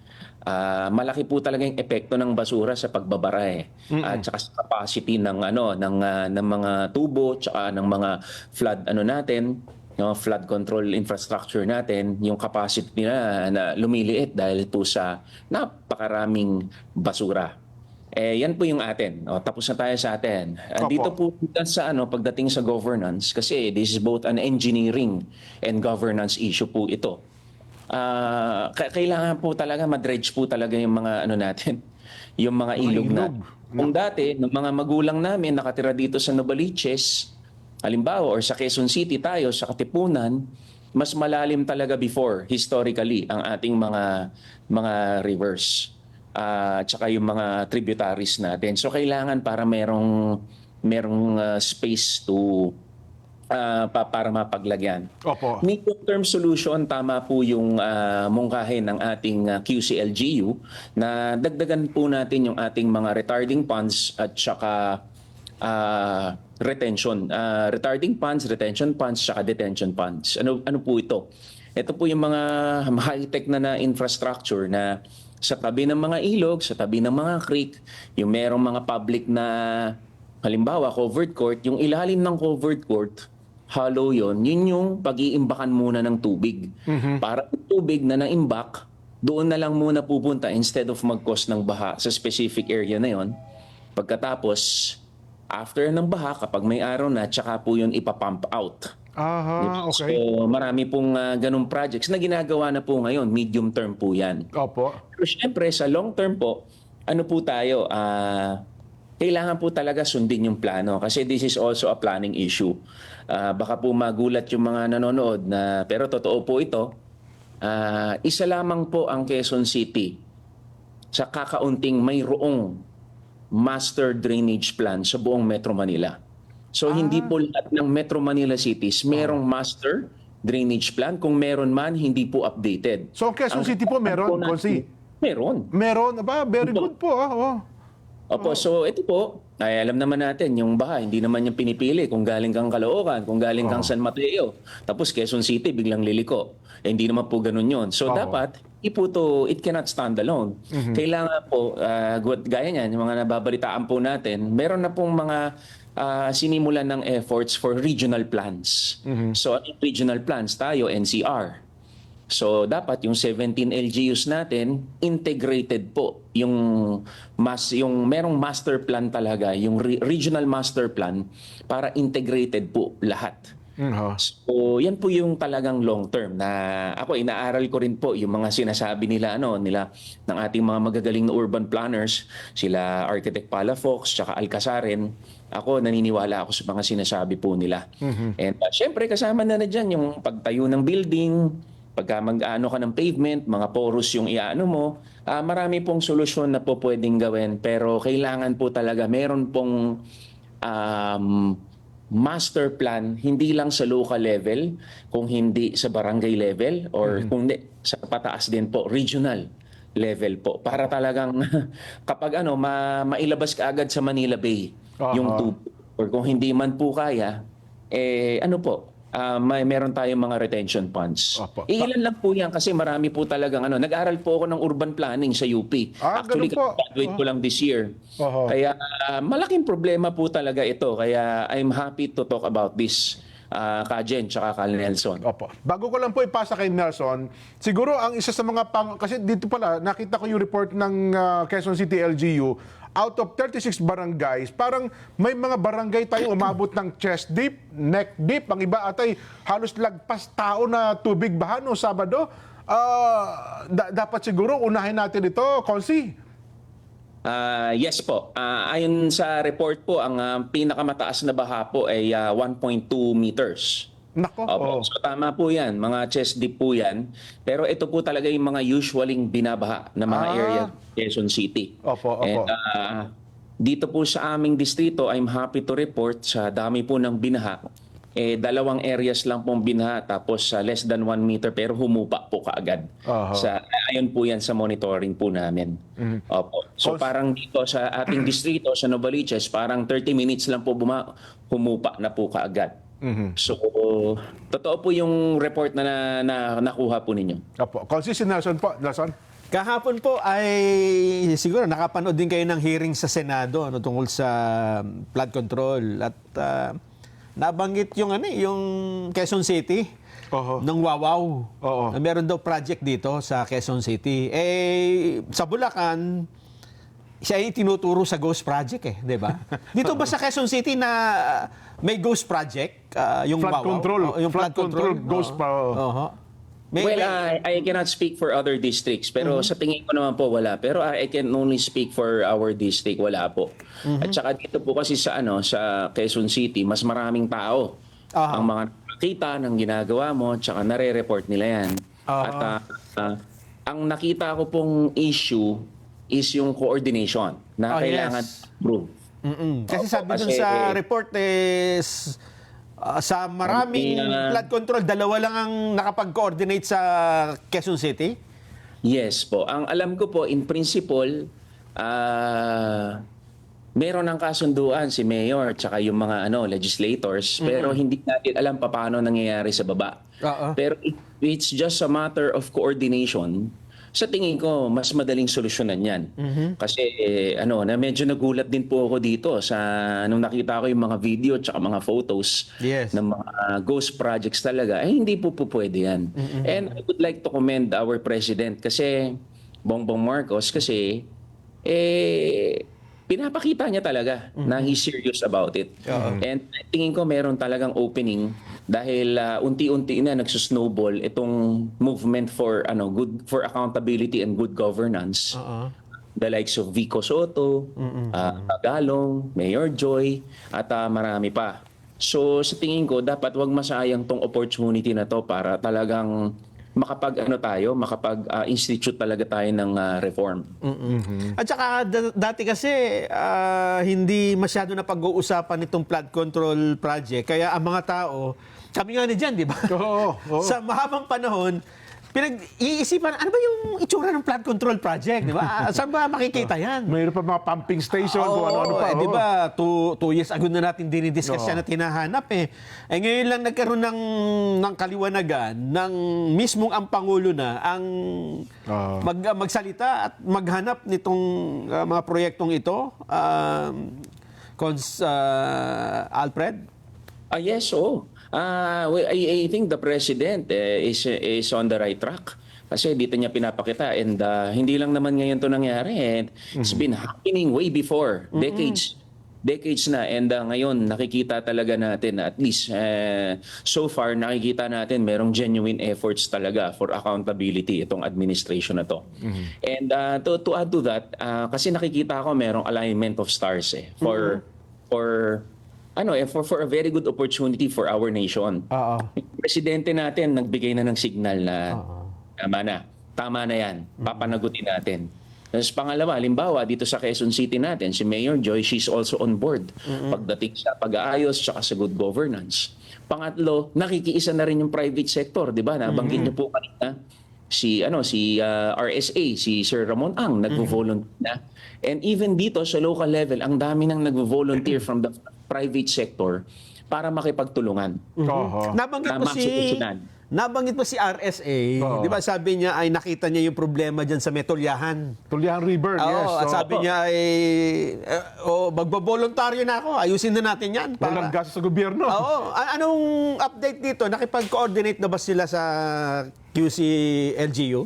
D: malaki po talaga yung epekto ng basura sa pagbabara at saka sa capacity ng ng mga tubo tsaka ng mga flood natin, flood control infrastructure natin, yung capacity nila na lumiliit dahil po sa napakaraming basura. Yan po yung atin. Tapos na tayo sa atin. Dito po sa pagdating sa governance, kasi this is both an engineering and governance issue po ito. Kailangan po talaga ma-dredge po talaga yung mga natin, yung mga ilog na. Kung dati, ng mga magulang namin nakatira dito sa Novaliches, halimbawa, or sa Quezon City tayo, sa Katipunan, mas malalim talaga before, historically, ang ating mga rivers. Tsaka yung mga tributaries natin. So kailangan para merong space to para mapaglagyan.
A: Opo.
D: Medium-term solution, tama po yung mungkahin ng ating QCLGU na dagdagan po natin yung ating mga retarding ponds at saka retention, retarding ponds, retention ponds, saka detention ponds. Ano po ito? Ito po yung mga high-tech na infrastructure na sa tabi ng mga ilog, sa tabi ng mga creek, yung merong mga public na, halimbawa, covered court, yung ilalim ng covered court, hollow yun yung pag-iimbakan muna ng tubig. Para yung tubig na naimbak, doon na lang muna pupunta instead of mag-cause ng baha sa specific area na yon. Pagkatapos, after ng baha, kapag may araw na, tsaka po yun ipapump out.
A: Aha, okay.
D: So marami pong ganong projects na ginagawa na po ngayon. Medium term po yan.
A: Opo.
D: Pero syempre, sa long term po, ano po tayo, kailangan po talaga sundin yung plano kasi this is also a planning issue. Baka po magulat yung mga nanonood na, pero totoo po ito, isa lamang po ang Quezon City sa kakaunting mayroong master drainage plan sa buong Metro Manila. So hindi po lahat ng Metro Manila cities merong master drainage plan. Kung meron man, hindi po updated.
A: So, Quezon City po meron, Consi?
D: Meron.
A: Meron? Aba, very good po. Oh.
D: Opo, so ito po, ay alam naman natin, yung baha, hindi naman yung pinipili kung galing kang Caloocan, kung galing kang San Mateo, tapos Quezon City, biglang liliko. Hindi naman po ganun yun. So dapat, it cannot stand alone. Kailangan po, gaya niyan, yung mga nababalitaan po natin, meron na pong mga sinimulan ng efforts for regional plans. So, regional plans tayo, NCR. So, dapat yung 17 LGUs natin, integrated po. Yung merong master plan talaga, yung regional master plan, para integrated po lahat. So, yan po yung talagang long term na ako inaaral ko rin po yung mga sinasabi nila ng ating mga magagaling na urban planners, sila Architect Palafox, tsaka Alcazaren. Ako naniniwala ako sa mga sinasabi po nila. And syempre kasama na diyan yung pagtayo ng building, pagka mag-ano ka ng pavement, mga porous yung iaano mo, marami pong solusyon na po pwedeng gawin pero kailangan po talaga meron pong master plan, hindi lang sa local level, kung hindi sa barangay level, or kung hindi, sa pataas din po, regional level po. Para talagang kapag mailabas ka agad sa Manila Bay yung tubig. Or kung hindi man po kaya, meron tayong mga retention ponds. Ilan lang po yan kasi marami po talagang nag-aral po ako ng urban planning sa UP. Actually, graduate ko lang this year. Kaya malaking problema po talaga ito. Kaya I'm happy to talk about this. Ka-Jen, tsaka Kal Nelson.
A: Opo. Bago ko lang po ipasa kay Nelson, siguro ang isa sa mga kasi dito pala, nakita ko yung report ng Quezon City LGU, out of 36 barangays, parang may mga barangay tayong umabot ng chest deep, neck deep, ang iba atay halos lagpas tao na tubig baha no Sabado. Dapat siguro unahin natin ito, Consi.
D: Yes po. Ayon sa report po, ang pinakamataas na baha po ay 1.2 meters.
A: Nako.
D: So tama po yan. Mga chest deep po yan. Pero ito po talaga yung mga usualing binabaha na mga area ng Quezon City.
A: Opo.
D: And, dito po sa aming distrito, I'm happy to report sa dami po ng binaha. Dalawang areas lang pong binaha tapos less than 1 meter pero humupa po kaagad. Ayon po yan sa monitoring po namin. Opo. So parang dito sa ating distrito, sa Novaliches, parang 30 minutes lang po humupa na po kaagad. So, totoo po yung report na nakuha po ninyo.
A: Opo. Consi, si Nelson po. Nelson?
B: Kahapon po ay siguro nakapanood din kayo ng hearing sa Senado tungkol sa flood control at nabanggit yung Quezon City ng Wawaw. Na meron daw project dito sa Quezon City. Sa Bulacan, siya ay tinuturo sa Ghost Project di ba? Dito ba sa Quezon City na may Ghost Project? Yung
A: flood
B: Wawaw?
A: control.
B: Yung flood control.
A: Ghost
D: I cannot speak for other districts. Pero sa tingin ko naman po wala. Pero I can only speak for our district. Wala po. At saka dito po kasi sa Quezon City, mas maraming tao. Ang mga nakita ng ginagawa mo, tsaka nare-report nila yan. At ang nakita ko pong issue is yung coordination na kailangan improve.
B: Kasi sabi dun sa report sa maraming flood control, dalawa lang ang nakapag-coordinate sa Quezon City?
D: Yes po. Ang alam ko po, in principle, meron ng kasunduan si mayor tsaka yung mga legislators, pero hindi natin alam paano nangyayari sa baba.
B: Oo.
D: Pero it's just a matter of coordination. Sa tingin ko, mas madaling solusyonan yan. Kasi na medyo nagulat din po ako dito sa nung nakita ko yung mga video tsaka mga photos
B: Yes.
D: ng mga ghost projects talaga. Hindi po pwede yan. And I would like to commend our president kasi Bongbong Marcos kasi pinapakita niya talaga na he's serious about it. And tingin ko meron talagang opening dahil unti-unti na nagsusnowball itong movement for good for accountability and good governance. The likes of Vico Soto, Tagalong, Mayor Joy, at marami pa. So sa tingin ko dapat wag masayang tong opportunity na to para talagang makapag-institute talaga tayo ng reform.
B: At saka dati kasi hindi masyado na pag-uusapan itong flood control project. Kaya ang mga tao, kami nga na dyan, di ba?
A: Oo.
B: Sa mahabang panahon, pinag-iisipan, ano ba yung itsura ng flood control project, di ba? Saan ba makikita yan?
A: Mayroon pa mga pumping station, kung ano-ano pa.
B: Di ba, 2 years ago na natin dinidiscuss yan na tinahanap eh. Ngayon lang nagkaroon ng kaliwanagan ng mismong ang Pangulo na ang magsalita at maghanap nitong mga proyektong ito. Alfred?
D: Yes, oo. I think the president is on the right track. Kasi dito niya pinapakita and hindi lang naman ngayon to nangyari. And it's been happening way before, decades na. And ngayon nakikita talaga natin at least so far nakikita natin merong genuine efforts talaga for accountability itong administration na to. And to add to that, kasi nakikita ko merong alignment of stars for a very good opportunity for our nation. Yung presidente natin nagbigay na ng signal na tama na yan, papanagutin natin. Tapos pangalawa, halimbawa dito sa Quezon City natin, si Mayor Joy, she's also on board pagdating sa pag-aayos tsaka sa good governance. Pangatlo, nakikiisa na rin yung private sector, di ba? Nabanggit niyo po kanina si RSA, si Sir Ramon Ang nagvo-volunteer na. And even dito sa local level, ang dami nang nagvo-volunteer from the private sector para makipagtulungan.
B: Nabanggit mo si RSA, di ba sabi niya ay nakita niya yung problema diyan sa Metolyahan.
A: Tulyahan River, yes.
B: At sabi niya ay magbo-voluntaryo na ako, ayusin na natin yan.
A: Walang gas sa gobyerno.
B: Anong update dito? Nakipag-coordinate na ba sila sa QC LGU?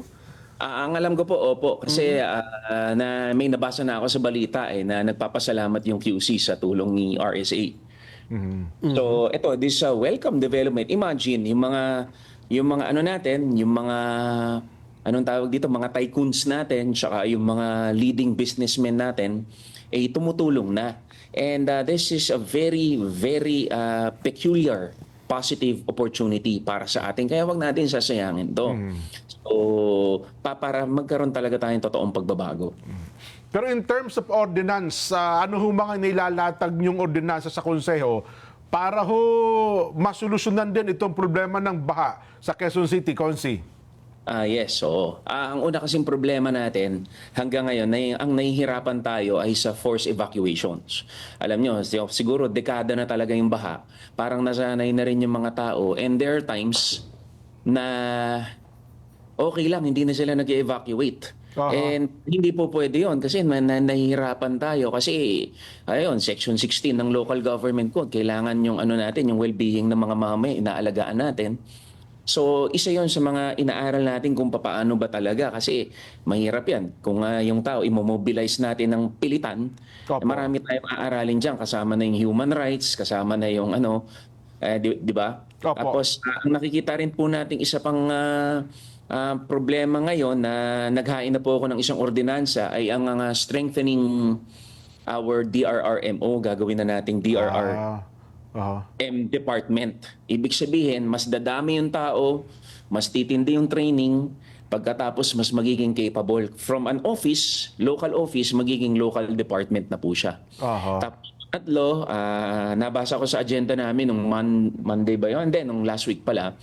D: Ang alam ko po, opo. Kasi na may nabasa na ako sa balita na nagpapasalamat yung QC sa tulong ni RSA. So ito, this welcome development. Imagine yung mga natin, yung mga anong tawag dito, mga tycoons natin, tsaka yung mga leading businessmen natin, tumutulong na. And this is a very, very peculiar positive opportunity para sa atin. Kaya wag natin sasayangin to. So, para magkaroon talaga tayong totoong pagbabago.
A: Pero in terms of ordinance, ano ho mga nilalatag yung ordinansa sa konseho para ho masolusyonan din itong problema ng baha sa Quezon City, Consi?
D: Yes, oo. Ang una kasing problema natin hanggang ngayon, ang nahihirapan tayo ay sa forced evacuations. Alam nyo, siguro dekada na talaga yung baha. Parang nasanay na rin yung mga tao. And there are times na okay lang, hindi na sila nag-evacuate. And hindi po pwede yun kasi nahihirapan tayo kasi Section 16 ng Local Government Code, kailangan yung natin, yung well-being ng mga mamamayan, inaalagaan natin. So, isa yon sa mga inaaral natin kung paano ba talaga kasi mahirap yan. Kung yung tao, imomobilize natin ng pilitan, marami tayong aaralin dyan. Kasama na yung human rights, kasama na yung di ba? Tapos, ang nakikita rin po natin isa pang problema ngayon na naghain na po ako ng isang ordinansa ay ang strengthening our DRRMO. Gagawin na nating DRRM department. Ibig sabihin, mas dadami yung tao, mas titindi yung training, pagkatapos mas magiging capable. From an office, local office, magiging local department na po siya. Tapos, tatlo, nabasa ko sa agenda namin nung Monday ba yun? Hindi, nung last week pala,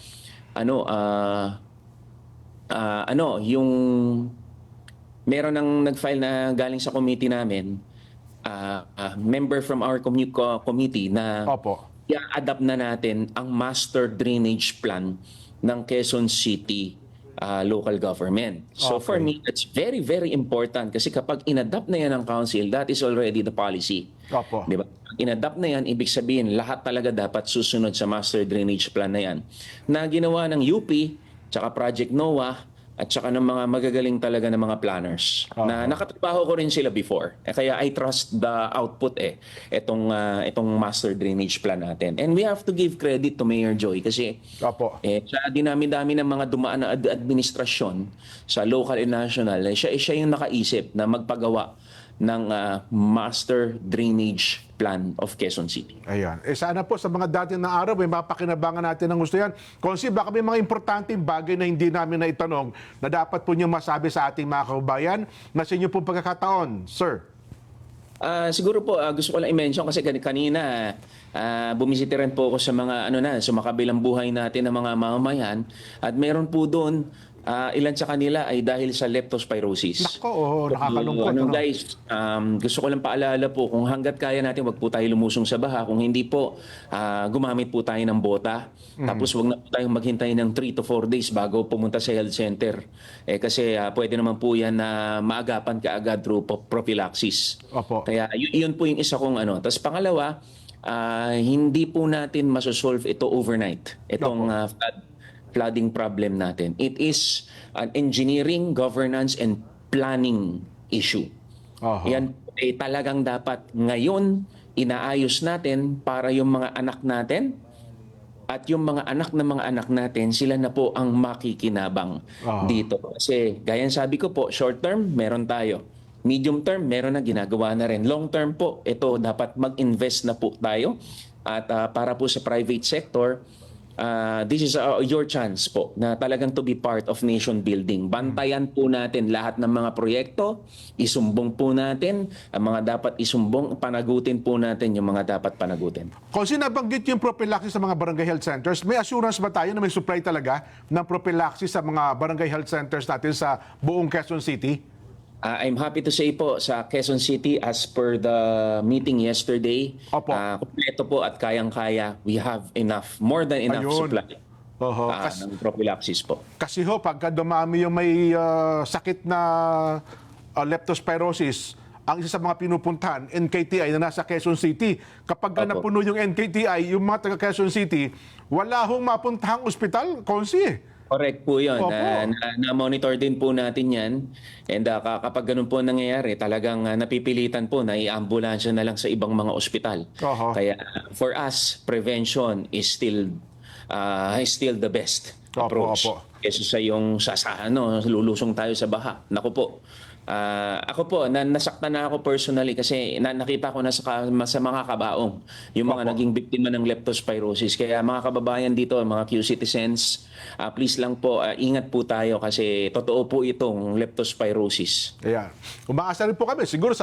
D: yung meron ng nag-file na galing sa committee namin member from our committee na
A: Opo.
D: i-adapt na natin ang master drainage plan ng Quezon City local government. So for me, that's very, very important kasi kapag inadapt na yan ng council, that is already the policy.
A: Opo.
D: Di ba? Inadapt na yan, ibig sabihin lahat talaga dapat susunod sa master drainage plan na yan na ginawa ng UP, tsaka Project NOAA, at saka ng mga magagaling talaga ng mga planners na nakatrabaho ko rin sila before. Kaya I trust the output itong master drainage plan natin. And we have to give credit to Mayor Joy kasi
A: Opo.
D: sa dinami-dami ng mga dumaan na administrasyon sa local and national, siya yung nakaisip na magpagawa ng master drainage plan of Quezon City.
A: Ayan. Sana po sa mga dating na araw, may mapakinabangan natin ng gusto yan. Konsi, baka may mga importanteng bagay na hindi namin naitanong na dapat po niyo masabi sa ating mga kababayan na sa inyo pong pagkakataon, sir.
D: Siguro po gusto ko lang i-mention kasi kanina bumisita rin po ako sa mga sa makabilang buhay natin ng mga mamamayan at meron po doon ilan sa kanila ay dahil sa leptospirosis.
A: Nako, nakakalungkot.
D: Guys, gusto ko lang paalala po kung hanggat kaya natin wag po tayo lumusong sa baha. Kung hindi po, gumamit po tayo ng bota. Tapos wag na po tayong maghintay ng 3 to 4 days bago pumunta sa health center. Kasi pwede naman po yan na maagapan kaagad through prophylaxis.
A: Opo.
D: Kaya yun po yung isa kong Tapos pangalawa, hindi po natin masosolve ito overnight. Itong flooding problem natin. It is an engineering, governance, and planning issue. Yan talagang dapat ngayon inaayos natin para yung mga anak natin at yung mga anak ng mga anak natin, sila na po ang makikinabang dito. Kasi gaya sabi ko po, short term, meron tayo. Medium term, meron na ginagawa na rin. Long term po, ito dapat mag-invest na po tayo. At para po sa private sector, this is your chance po na talagang to be part of nation building. Bantayan po natin lahat ng mga proyekto, isumbong po natin ang mga dapat isumbong, panagutin po natin yung mga dapat panagutin.
A: Kung sinabanggit yung prophylaxis sa mga barangay health centers, may assurance ba tayo na may supply talaga ng prophylaxis sa mga barangay health centers natin sa buong Quezon City?
D: I'm happy to say po sa Quezon City, as per the meeting yesterday,
A: Opo.
D: kumpleto po at kayang-kaya. We have enough, more than enough
A: Ayun.
D: supply ng prophylaxis po.
A: Kasi pagka dumami yung may sakit na leptospirosis, ang isa sa mga pinupuntahan, NKTI na nasa Quezon City. Kapag napuno yung NKTI, yung mga taga Quezon City, wala hong mapuntahang ospital, Konsi.
D: Correct po yun.
A: Opo.
D: Na-monitor din po natin yan. And kapag ganun po nangyayari, talagang napipilitan po na i-ambulansya na lang sa ibang mga ospital. Kaya for us, prevention is still the best approach. Kesa sa yung lulusong tayo sa baha. Naku po. Ako po, nasaktan na ako personally kasi nakita ko na sa mga kabaong yung mga naging biktima ng leptospirosis. Kaya mga kababayan dito, mga Q-citizens, please lang po, ingat po tayo kasi totoo po itong leptospirosis.
A: Ayan. Umaasa rin po kami. Siguro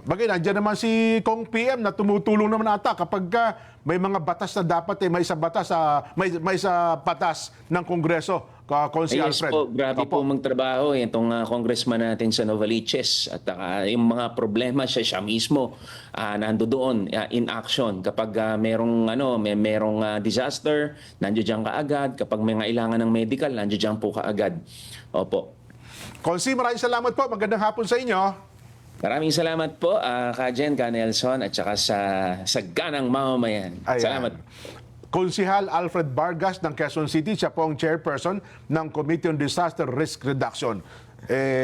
A: bagay, nandiyan naman si Kong PM na tumutulong naman ata kapag may mga batas na dapat may isa batas ng Kongreso. Konsi
D: Yes
A: Alfred.
D: po, grabe po magtrabaho itong congressman natin sa Novaliches at yung mga problema siya mismo nando doon in action kapag merong disaster, nandiyo diyan kaagad, kapag may kailangan ng medical, nandiyo diyan po kaagad. Opo.
A: Konsi, maraming salamat po. Magandang hapon sa inyo.
D: Maraming salamat po ka Jen, ka Nelson at saka sa ganang mamamayan.
A: Ayan.
D: Salamat.
A: Konsihal Alfred Vargas ng Quezon City, siya po ang chairperson ng Committee on Disaster Risk Reduction.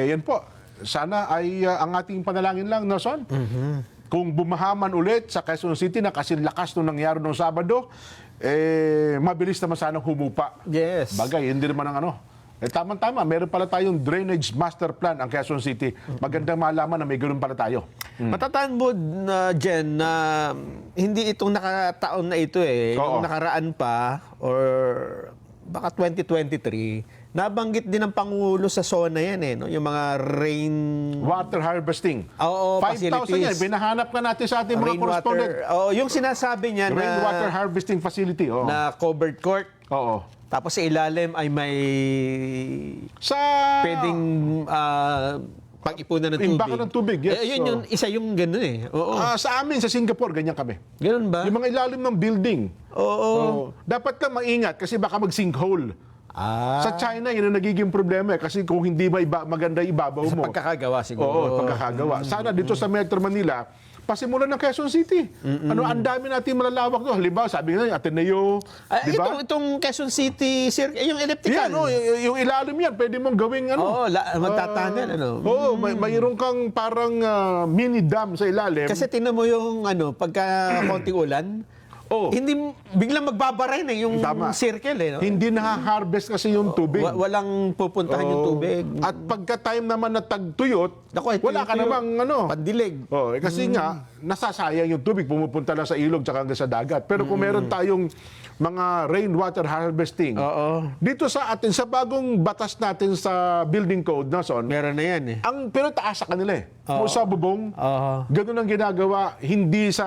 A: Yan po. Sana ay ang ating panalangin lang, Nelson. Kung bumahaman ulit sa Quezon City na kasi lakas nung nangyari nung Sabado, mabilis naman sanang humupa.
B: Yes.
A: Bagay, hindi naman ang tama-tama, meron pala tayong drainage master plan ang Quezon City. Magandang malaman na may ganoon pala tayo.
B: Matataan mo, Jen, na hindi itong nakataon na ito yung nakaraan pa or baka 2023, nabanggit din ng Pangulo sa zona yan yung mga
A: Water harvesting.
B: Oo,
A: 5,000 yan.
B: facilities.
A: Binahanap ka natin sa ating mga correspondent.
B: Yung sinasabi niya
A: Rainwater harvesting facility.
B: na covered court.
A: Oo.
B: Tapos sa ilalim ay may
A: Sa
B: pwedeng Pag-ipunan ng tubig.
A: Imbakan ng tubig, yes.
B: Eh, yun, yung, isa yung ganun eh. Oo.
A: Sa amin, sa Singapore, ganyan kami.
B: Ganun ba?
A: Yung mga ilalim ng building.
B: Oo.
A: Dapat lang maingat kasi baka mag-sinkhole.
B: Ah.
A: Sa China, yun ang nagiging problema kasi kung hindi maganda ibabaw
B: Sa
A: mo.
B: pagkakagawa siguro.
A: Oo, pagkakagawa. Sana dito sa Metro Manila, pasimulan ng Quezon City. Ang dami natin malalawak doon. Halimbawa, sabi nga, Ateneo, di ba?
B: Itong Quezon City, yung elliptical.
A: Yan, yung ilalim yan, pwede mong gawing
B: Oo, magtatanan,
A: Oo, mayroon kang parang mini dam sa ilalim.
B: Kasi tingnan mo yung pagka konting ulan, hindi biglang magbabaray na yung
A: Tama.
B: circle eh. No?
A: Hindi na-harvest kasi yung tubig.
B: Walang pupuntahan yung tubig.
A: At pagka-time naman na tagtuyot,
B: Naku,
A: wala ka namang
B: pandilig.
A: kasi nga, nasasayang yung tubig, pumupunta lang sa ilog tsaka hanggang sa dagat. Pero kung meron tayong mga rainwater harvesting, dito sa atin, sa bagong batas natin sa building code, Nason,
B: Meron na yan eh.
A: pero taas sa kanila eh. Kung sa bubong, ganun ang ginagawa, hindi sa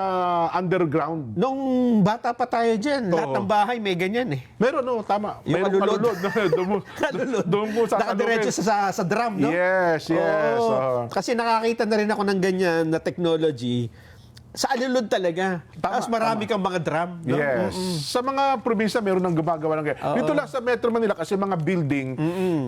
A: underground.
B: Nung bata pa tayo dyan, lahat ng bahay may ganyan eh.
A: Meron, tama.
B: Yung
A: Meron
B: kalulod.
A: Doon mo sa
B: Nakadiretso sa drum, no?
A: Yes.
B: Oo. Kasi nakakita na rin ako ng ganyan na technology sa alulod talaga. Tapos marami kang mga drum. No?
A: Yes. Sa mga probinsya, meron nang gumagawa ng ganyan. Dito lang sa Metro Manila, kasi mga building,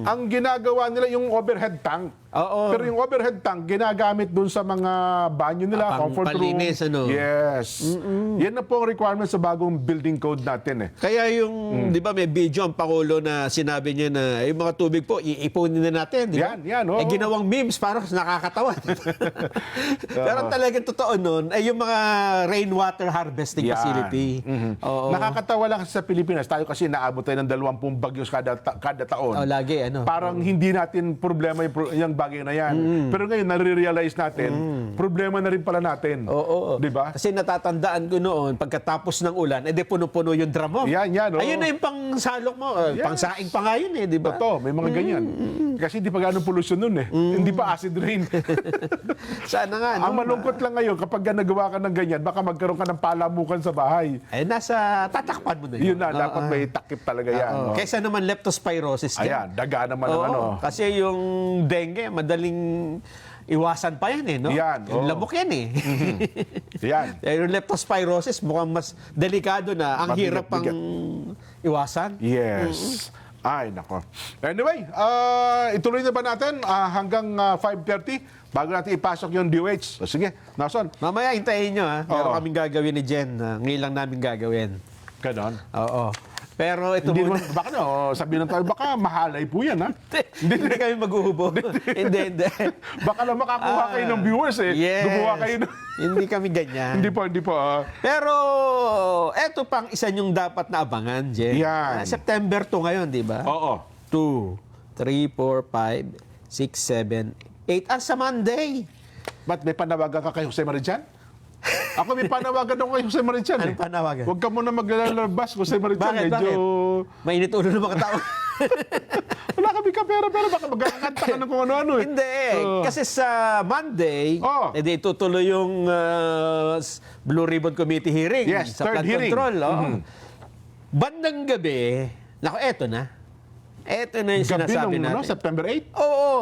A: ang ginagawa nila yung overhead tank.
B: Oo.
A: Pero yung overhead tank, ginagamit dun sa mga banyo nila, comfort room.
B: Palinis,
A: Yes. Yan na po ang requirement sa bagong building code natin eh.
B: Kaya yung, di ba may video ang Pangulo na sinabi niya na yung mga tubig po, iipunin na natin. Di ba?
A: Yan, oo.
B: Ginawang memes, parang nakakatawa. Pero ang talagang totoo nun ay yung mga rainwater harvesting
A: Yan.
B: facility. Oo.
A: Nakakatawa lang kasi sa Pilipinas, tayo kasi naabot tayo ng 20 bagyos kada taon.
B: Lagi,
A: Parang hindi natin problema yung bagay na yan. Pero ngayon, nare-realize natin, problema na rin pala natin.
B: Oo.
A: Di ba?
B: Kasi natatandaan ko noon, pagkatapos ng ulan, edi puno-puno yung drum mo.
A: Yan, oo.
B: Ayun na yung pang-salok mo. Pang-saing pa nga yun eh, di ba?
A: Totoo, may mga ganyan. Kasi hindi pa gano'ng pollution nun eh. Hindi pa acid rain.
B: Sana nga, no?
A: Ang malungkot lang ngayon, kapag nagawa ka ng ganyan, baka magkaroon ka ng palamukan sa bahay.
B: Ay, nasa tatakpan mo na yun.
A: Yun na, dapat may takip talaga yan.
B: Oo.
A: no?
B: Kaysa naman leptospirosis dyan.
A: Ayan, daga naman ang
B: Oo,
A: ano.
B: Kasi yung dengue, madaling iwasan pa yan eh, no?
A: Yan,
B: Yung
A: oo.
B: lamok yan eh.
A: Yan.
B: Yung leptospirosis, mukhang mas delikado na. Ang hirap pang iwasan.
A: Yes. Ay, nako. Anyway, ituloy na ba natin hanggang 5:30 bago natin ipasok yung DOH? So, sige, Nason.
B: Mamaya, hintayin nyo ha. Meron
A: Oo.
B: kaming gagawin ni Jen. Ngayon lang namin gagawin.
A: Ganon.
B: Oo. Pero ito
A: Hindi
B: muna.
A: naman, baka sabihin ng tayo, baka mahalay po yan, ha?
B: Hindi kami maghuhubo. hindi.
A: Baka lang makakuha kayo ng viewers, eh.
B: Yes.
A: Gumawa kayo ng...
B: Hindi kami ganyan.
A: hindi po.
B: Pero, eto pang isa yung dapat na abangan, Jen.
A: Yan.
B: September 2 ngayon, di ba?
A: Oo.
B: 2, 3, 4, 5, 6, 7, 8. Sa Monday.
A: Ba't may panawagan ka kay Jose Marijan? Ako may panawagan ako kay Jose Marijan, eh.
B: Anong panawagan?
A: Huwag ka muna maglalabas, Jose Marijan.
B: Bakit?
A: Medyo...
B: Mainit ulo ng mga tao.
A: Wala kami kapera, pero baka magkakanta ka ng kung ano-ano, eh.
B: Hindi. Kasi sa Monday, edi tutuloy yung Blue Ribbon Committee hearing
A: Yes,
B: sa
A: third
B: flood
A: hearing.
B: control. Bandang gabi, naku, eto na. Eto na yung
A: Gabi
B: sinasabi
A: nung
B: natin.
A: September 8?
B: Oo.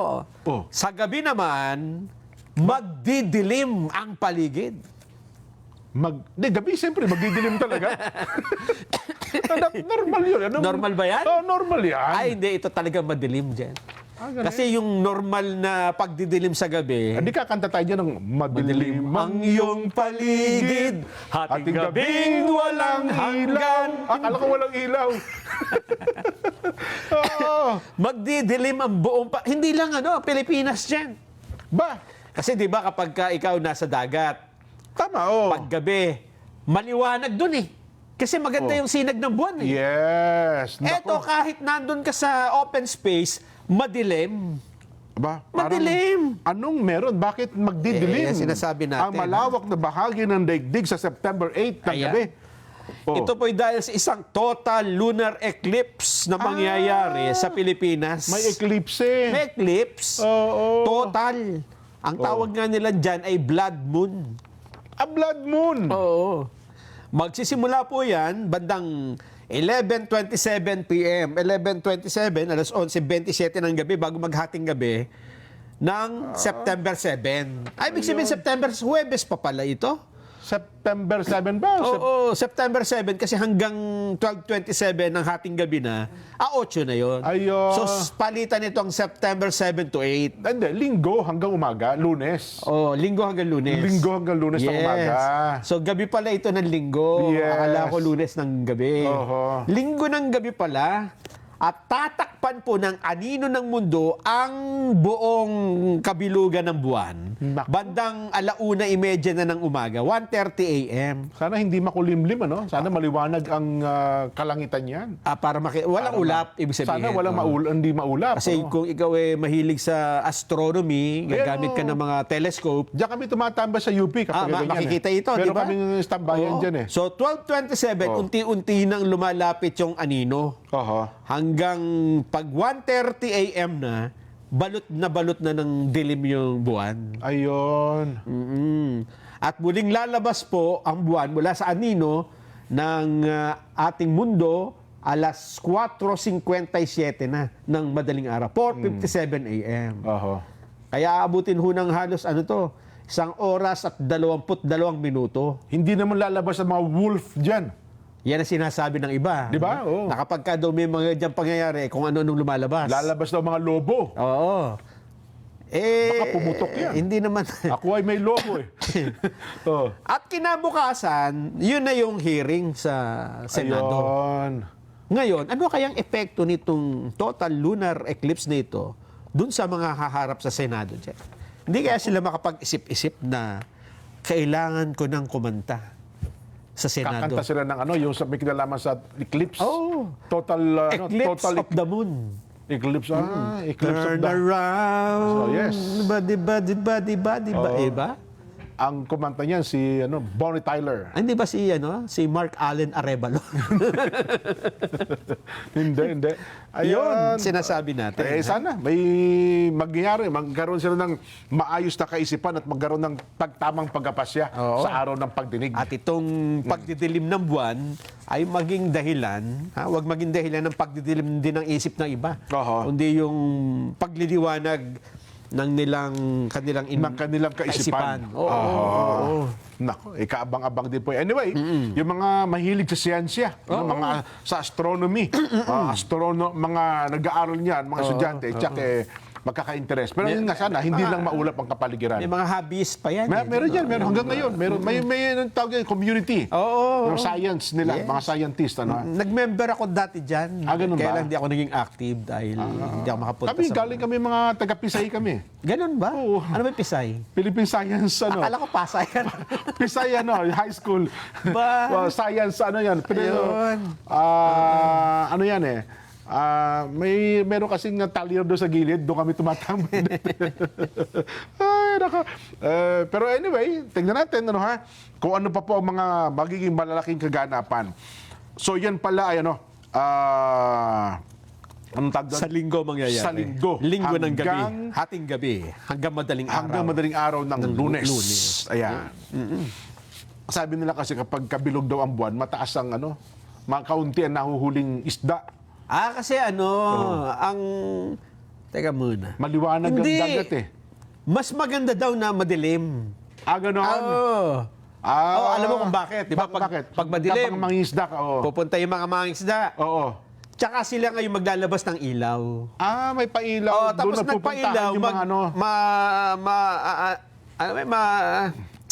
A: Oh.
B: Sa gabi naman, magdidilim ang paligid.
A: Hindi, gabi, siyempre, magdidilim talaga. Normal yun.
B: Normal ba yan?
A: Oo, normal yan.
B: Ay, hindi. Ito talaga madilim dyan.
A: Ganun.
B: Kasi yung normal na pagdidilim sa gabi,
A: Hindi kakanta tayo dyan ng madilim ang iyong paligid,
B: hating gabing walang hanggan.
A: Akala ko walang ilaw. Oo.
B: Magdidilim ang buong hindi lang Pilipinas dyan.
A: Ba?
B: Kasi di ba kapag ikaw nasa dagat,
A: Tama, oh.
B: paggabi, maliwanag dun eh. Kasi maganda yung sinag ng buwan eh.
A: Yes.
B: Eto,
A: Nako.
B: kahit nandun ka sa open space, madilim.
A: Ba, parang,
B: Madilim.
A: anong meron? Bakit magdidilim?
B: Eh, sinasabi natin.
A: Ang malawak na bahagi ng daigdig sa September 8 ng
B: Ayan.
A: gabi. Oh.
B: Ito po'y dahil sa isang total lunar eclipse na mangyayari sa Pilipinas.
A: May eclipse.
B: May eclipse.
A: Oo.
B: Total. Ang tawag nga nila dyan ay blood moon.
A: A blood moon.
B: Oo. Magsisimula po yan bandang 11:27 p.m. 11:27, alas 11:27 ng gabi bago maghating gabi ng September 7. Ay, ibig sabihin September, Huwebes pa pala ito?
A: September 7 ba?
B: Oo, September 7 kasi hanggang 12:27 ng hating gabi na, 8 na yon.
A: Ayun.
B: So, palitan ito ang September 7 to 8.
A: Hindi, linggo hanggang umaga, Lunes.
B: Oh, linggo hanggang Lunes.
A: Linggo hanggang Lunes ng umaga.
B: So, gabi pala ito ng linggo.
A: Yes.
B: Akala ko Lunes ng gabi.
A: Oho.
B: Linggo ng gabi pala. At tatakpan po ng anino ng mundo ang buong kabilugan ng buwan.
A: Naku.
B: Bandang 1:30 na ng umaga, 1:30 a.m.
A: Sana hindi makulimlim, ano? Sana maliwanag ang kalangitan yan.
B: Para walang ulap, ibig sabihin.
A: Sana walang
B: Oo.
A: hindi maulap.
B: Kasi
A: ano?
B: kung ikaw mahilig sa astronomy, gagamit ka ng mga telescope,
A: Diyan kami tumatamba sa UP kapag ganyan.
B: makikita ito, di
A: Pero
B: ba?
A: kaming stambayan
B: Oo.
A: dyan eh.
B: So, 12:27, unti-unti nang lumalapit yung anino.
A: Oho.
B: Hanggang pag 1:30 a.m. na, balot na ng dilim yung buwan.
A: Ayun.
B: At muling lalabas po ang buwan mula sa anino ng ating mundo alas 4:57 na ng madaling araw, 4:57 a.m.
A: Oho.
B: Kaya abutin ho ng halos 1 oras at 22 minuto.
A: Hindi naman lalabas ang mga wolf dyan.
B: Yan ang sinasabi ng iba.
A: Di ba? Oo.
B: Na kapag ka daw may mga dyan pangyayari, kung ano-anong lumalabas.
A: Lalabas daw mga lobo.
B: Oo.
A: Baka pumutok yan.
B: Hindi naman.
A: Ako ay may lobo eh. Oh.
B: At kinabukasan, yun na yung hearing sa Senado.
A: Ayun.
B: Ngayon, ano kayang epekto nitong total lunar eclipse na ito dun sa mga haharap sa Senado, Jeff? Hindi kaya sila makapag-isip-isip na kailangan ko ng kumanta sa Senado?
A: Kakanta sila ng yung sa may kinalaman sa eclipse.
B: Oh.
A: Total,
B: Eclipse
A: total
B: of the moon.
A: eclipse. Eclipse of
B: Turn
A: the...
B: around.
A: So, yes.
B: Badi.
A: Oo.
B: Iba?
A: Ang kumanta niyan si Bonnie Tyler.
B: Hindi ba si Mark Allen Arevalo?
A: Hindi.
B: Yun, sinasabi natin.
A: Sana may magkaroon sila ng maayos na kaisipan at magkaroon ng tamang pagkapasya
B: Oo.
A: sa araw ng pagdinig.
B: At itong pagdidilim ng buwan ay maging dahilan, huwag maging dahilan ng pagdidilim din ng isip ng iba.
A: Oo.
B: Kundi yung pagliliwanag ng kanilang
A: ng kanilang kaisipan.
B: Oo.
A: Nako, kaabang-abang din po. Anyway, yung mga mahilig sa siyensya, yung mga sa astronomy, mga nag-aaral niyan, mga estudyante, magkaka-interest. Pero yun nga sana, hindi lang maulap ang kapaligiran.
B: May mga hobbies pa yan.
A: Meron yan, meron hanggang ngayon. May tawag yan, community.
B: Oo.
A: Yung science nila,
B: Yes.
A: mga scientist.
B: Nag-member ako dati dyan.
A: Ganun
B: Kaya
A: ba?
B: lang di ako naging active dahil hindi ako makapunta
A: Galing kami mga taga-Pisay kami.
B: Ganun ba?
A: Oo.
B: Ano ba yung Pisay?
A: Philippine Science,
B: Akala ko Pasay.
A: Pisay, high school.
B: Ba?
A: Science, yan. Pero,
B: Ayun.
A: ano yan meron kasing talyer doon sa gilid, doon kami tumatambay. Ay, naka. Pero anyway, tingnan natin, kung ano pa po ang mga magiging malalaking kaganapan. So, yan pala ay, anong tawag doon?
B: Sa linggo mangyayari.
A: Sa linggo.
B: Linggo ng gabi.
A: Hanggang-
B: Hating gabi. Hanggang madaling araw.
A: Hanggang madaling araw ng Lunes.
B: Lunes.
A: Ayan. Sabi nila kasi kapag kabilog daw ang buwan, mataas ang kaunti ang nahuhuling isda.
B: Kasi ang... Teka muna.
A: Maliwanag ang dagat eh.
B: Mas maganda daw na madilim.
A: Ganon.
B: Oo. Alam mo kung bakit? Di ba?
A: Bakit?
B: Pag madilim,
A: Kapag mangingisda ka,
B: pupunta yung mga mangingisda.
A: Oo.
B: Tsaka sila ngayon maglalabas ng ilaw.
A: May pailaw.
B: Tapos
A: Doon na pupuntahan
B: nagpailaw,
A: yung mga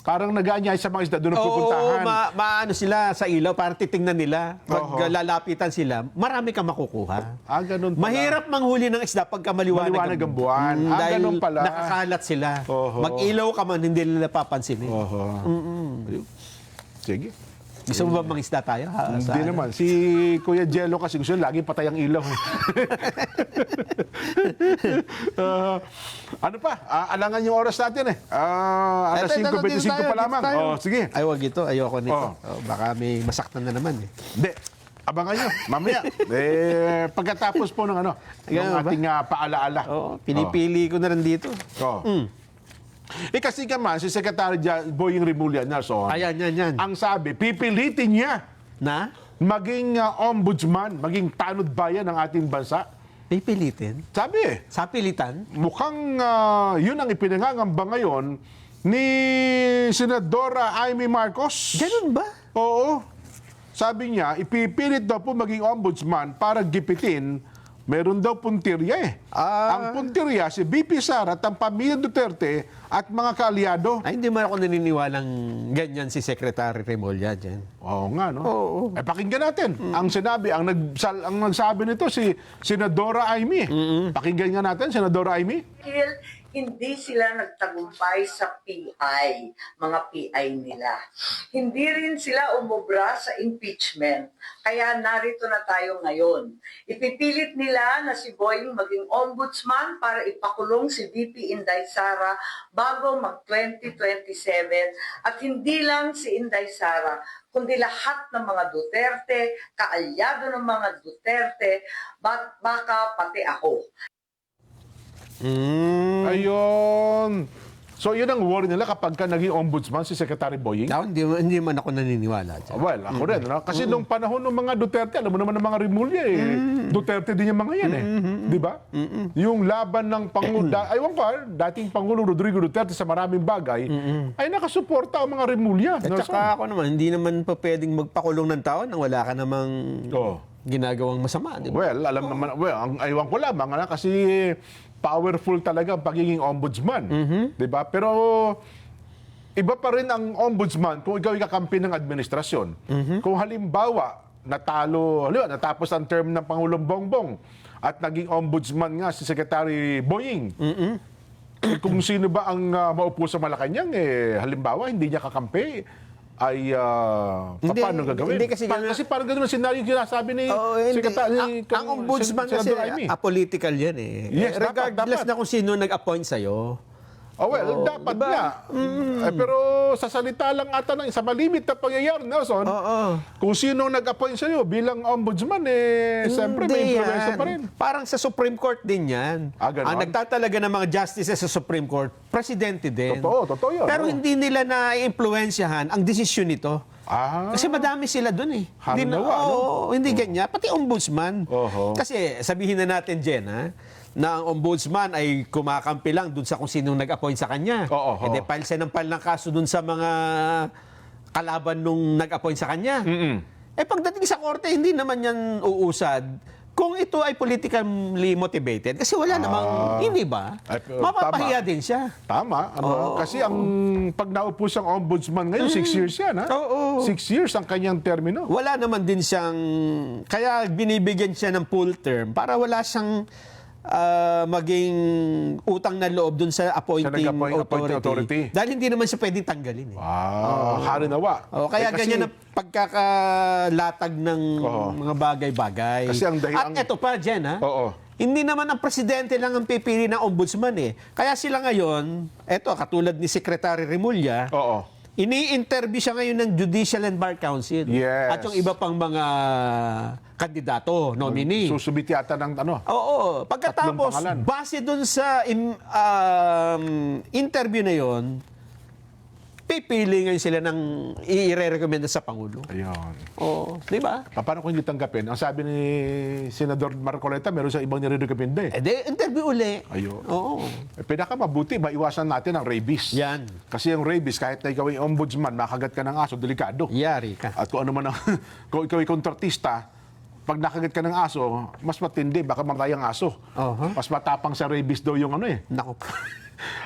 A: parang nag-aanyay sa mga isda, doon na pupuntahan.
B: maano sila sa ilaw, parang titingnan nila.
A: Oho.
B: Pag lalapitan sila, marami kang makukuha.
A: Ganun pala.
B: Mahirap manghuli ng isda pagka maliwanag
A: ang buwan.
B: dahil
A: Ganun pala.
B: nakakalat sila.
A: Oho.
B: Mag-ilaw ka man, hindi nila papansinin.
A: Oho. Sige.
B: Gusto mo ba mangisda tayo?
A: Hindi naman. Si Kuya Jello kasi gusto lagi patay ang ilaw. Ano pa? Alangan yung oras natin eh. Alas 5:25 pa lamang. Sige.
B: Ay, wag ito. Ayoko nito.
A: Oh.
B: Baka may masaktan na naman eh.
A: Hindi. Abangan nyo. Mamaya. Pagkatapos po ng
B: Ganun ba?
A: ating paalaala.
B: Pinipili ko na rin dito.
A: Kasi naman, si Secretary Boying Rimulya Nelson,
B: Yan.
A: ang sabi, pipilitin niya
B: Na?
A: maging ombudsman, maging tanod bayan ng ating bansa.
B: Pipilitin?
A: Sabi eh.
B: Sa pilitan?
A: Mukhang yun ang ipinangangamba ngayon ni Senadora Amy Marcos.
B: Ganun ba?
A: Oo. Sabi niya, ipipilit daw po maging ombudsman para gipitin. Meron daw puntirya eh. Ang puntirya, si BP Sara at ang pamilya Duterte at mga kaalyado.
B: Ay, hindi man ako naniniwalang ganyan si Secretary Remulla dyan.
A: Oo nga, no?
B: Oo.
A: Eh, pakinggan natin. Ang sinabi, ang nagsabi nito si Senadora Amy. Pakinggan nga natin, Senadora Amy.
E: Dahil hindi sila nagtagumpay sa PI, mga PI nila. Hindi rin sila umubra sa impeachment. Kaya narito na tayo ngayon. Ipipilit nila na si Boying maging ombudsman para ipakulong si VP Inday Sara bago mag-2027. At hindi lang si Inday Sara, kundi lahat ng mga Duterte, kaalyado ng mga Duterte, baka pati ako.
A: Ayun. So, yun ang worry nila kapag ka naging ombudsman si Secretary Boying.
B: Ako, hindi man ako naniniwala dyan.
A: Well, ako rin. No? Kasi nung panahon ng mga Duterte, alam mo naman ng mga Remulla eh. Duterte din yung mga yan eh. Di ba? Yung laban ng Pangulo, aywan ko, dating Pangulong Rodrigo Duterte sa maraming bagay, ay nakasuporta ang mga Remulla.
B: At saka ako naman, hindi naman pa pwedeng magpakulong ng tao nang wala ka namang ginagawang masama. Di ba?
A: Well, alam naman, ang aywan ko lamang, kasi powerful talaga ang pagiging ombudsman. Di ba? Pero iba pa rin ang ombudsman kung ikaw kakampi ng administrasyon. Kung halimbawa, natapos ang term ng Pangulong Bongbong at naging ombudsman nga si Secretary Boying. Kung sino ba ang maupo sa Malacanang, halimbawa, hindi niya kakampi, ay paano gagawin?
B: Hindi kasi
A: kasi parang gano'n ang senaryo yung sinasabi ni Secretary.
B: Ang ombudsman kasi
A: Senador Amy.
B: apolitical yan eh.
A: Yes,
B: Regardless
A: dapat.
B: na kung sino nag-appoint sa'yo.
A: Dapat
B: diba?
A: nga. Pero sa salita lang ata sa malimit na pangyayari, Nelson, kung sino nag-appoint sa'yo bilang ombudsman, siyempre may
B: Hindi
A: influensya
B: yan.
A: pa rin.
B: Parang sa Supreme Court din yan.
A: Ganon?
B: Ang nagtatalaga ng mga justices sa Supreme Court, presidente din.
A: Totoo yun.
B: Pero hindi nila na-influensyahan ang desisyon nito. Kasi madami sila dun eh.
A: Harinawa,
B: Hindi ganyan. Pati ombudsman.
A: Oho.
B: Kasi sabihin na natin, Jen, na ang ombudsman ay kumakampi lang dun sa kung sinong nag-appoint sa kanya.
A: Oo.
B: File siya ng kaso dun sa mga kalaban nung nag-appoint sa kanya. Pagdating sa korte, hindi naman yan uusad. Kung ito ay politically motivated, kasi wala namang, hindi ba? Mapapahiya din siya.
A: Tama. Kasi ang pag naupo siyang ombudsman ngayon, 6 years yan. 6 years ang kanyang termino.
B: Wala naman din siyang, kaya binibigyan siya ng full term para wala siyang maging utang na loob dun sa appointing authority. Dahil hindi naman siya pwedeng tanggalin.
A: Harinawa.
B: Kaya ganyan ang pagkakalatag ng mga bagay-bagay.
A: Kasi ang
B: At eto pa, Jen, hindi naman ang presidente lang ang pipili ng ombudsman eh. Kaya sila ngayon, eto, katulad ni Secretary Remulla, ini-interview siya ngayon ng Judicial and Bar Council.
A: Yes.
B: At yung iba pang mga kandidato, nominee.
A: Susubit yata ng
B: Oo. Pagkatapos,
A: pangalan.
B: base dun sa interview na yon, pipili ngayon sila ng i-recommenda sa Pangulo.
A: Ayun.
B: Oo. Di ba?
A: Paano kung hindi tanggapin? Ang sabi ni Senador Marcoleta, meron sa ibang nire-recommenda eh.
B: Interview uli.
A: Ayun.
B: Oo.
A: Pinakamabuti, maiwasan natin ang rabies.
B: Yan.
A: Kasi ang rabies, kahit na ikaw ay ombudsman, makagat ka ng aso, delikado.
B: Yari ka.
A: At kung ano man ang, kung ikaw ay kontratista, pag nakagat ka ng aso, mas matindi, baka mamatay ang aso. Mas matapang sa rabies daw yung
B: Naku.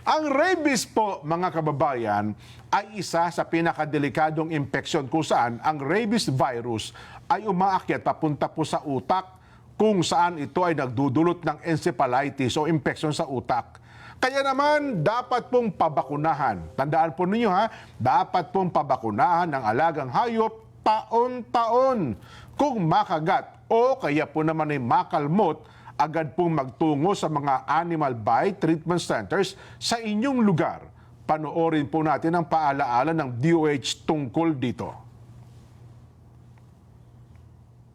A: Ang rabies po, mga kababayan, ay isa sa pinakadelikadong impeksyon kung saan ang rabies virus ay umaakyat papunta po sa utak kung saan ito ay nagdudulot ng encephalitis o impeksyon sa utak. Kaya naman, dapat pong pabakunahan. Tandaan po ninyo dapat pong pabakunahan ng alagang hayop taon-taon. Kung makagat o kaya po naman ay makalmot, agad pong magtungo sa mga animal bite treatment centers sa inyong lugar. Panoorin po natin ang paalaala ng DOH tungkol dito.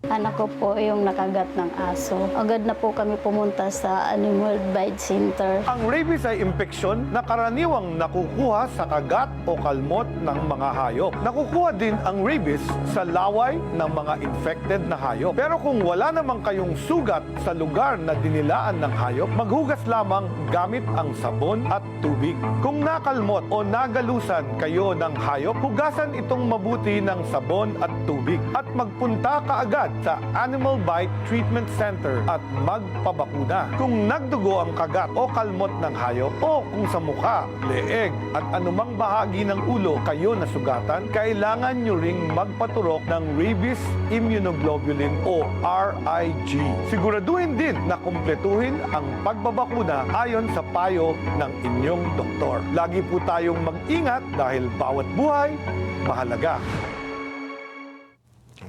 F: Anak ko po yung nakagat ng aso. Agad na po kami pumunta sa Animal Bite Center.
G: Ang rabies ay impeksyon na karaniwang nakukuha sa kagat o kalmot ng mga hayop. Nakukuha din ang rabies sa laway ng mga infected na hayop. Pero kung wala namang kayong sugat sa lugar na dinilaan ng hayop, maghugas lamang gamit ang sabon at tubig. Kung nakalmot o nagalusan kayo ng hayop, hugasan itong mabuti ng sabon at tubig at magpunta kaagad sa Animal Bite Treatment Center at magpabakuna. Kung nagdugo ang kagat o kalmot ng hayop o kung sa mukha, leeg at anumang bahagi ng ulo kayo nasugatan, kailangan nyo ring magpaturok ng Rabies Immunoglobulin o RIG. Siguraduhin din na kumpletuhin ang pagbabakuna ayon sa payo ng inyong doktor. Lagi po tayong mag-ingat dahil bawat buhay mahalaga.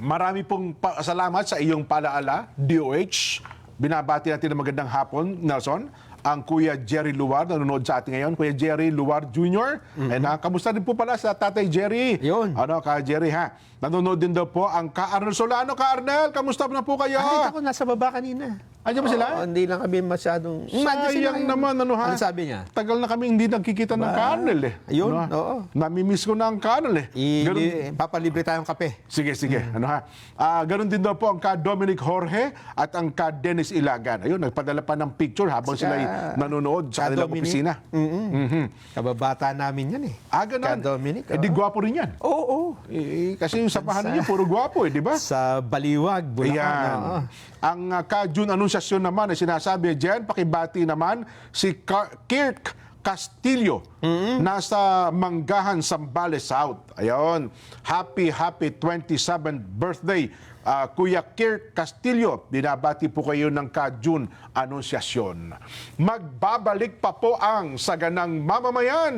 A: Marami pong salamat sa iyong palaala, DOH. Binabati natin ng magandang hapon, Nelson. Ang Kuya Jerry Luwar, nanonood sa atin ngayon. Kuya Jerry Luwar Jr. And kamusta din po pala sa Tatay Jerry?
B: Yun.
A: Ka Jerry, ha? Nanonood din daw po ang Ka Arnel Solano. Ka Arnel, kamusta na po kayo?
B: Nakita ko nasa baba kanina.
A: Andiyan ba sila?
B: Oo, hindi lang kami masyadong...
A: Sayang naman,
B: Ano sabi niya?
A: Tagal na kami hindi nagkikita ng Ka-Arnel eh.
B: Ayun, oo.
A: Namimiss ko na ang Ka-Arnel eh.
B: Papalibre tayong kape.
A: Sige. Ganon din daw po ang ka Dominic Jorge at ang ka Dennis Ilagan. Ayun, nagpadala pa ng picture habang sila nanonood sa kanilang
B: Dominic.
A: opisina.
B: Kababata namin yan eh.
A: Ganon.
B: Ka Dominic.
A: Eh, di gwapo rin yan.
B: Oo.
A: Kasi yung samahan niyo, puro gwapo eh, di ba?
B: Sa Baliwag, Bulacan.
A: Ayan.
B: Oo.
A: Ang ka-June Anunciacion naman ay sinasabi diyan, pakibati naman si Kirk Castillo, nasa Manggahan, Zambales South. Ayun. Happy 27th birthday, Kuya Kirk Castillo. Binabati po kayo ng ka-June Anunciacion. Magbabalik pa po ang Saganang Mamamayan.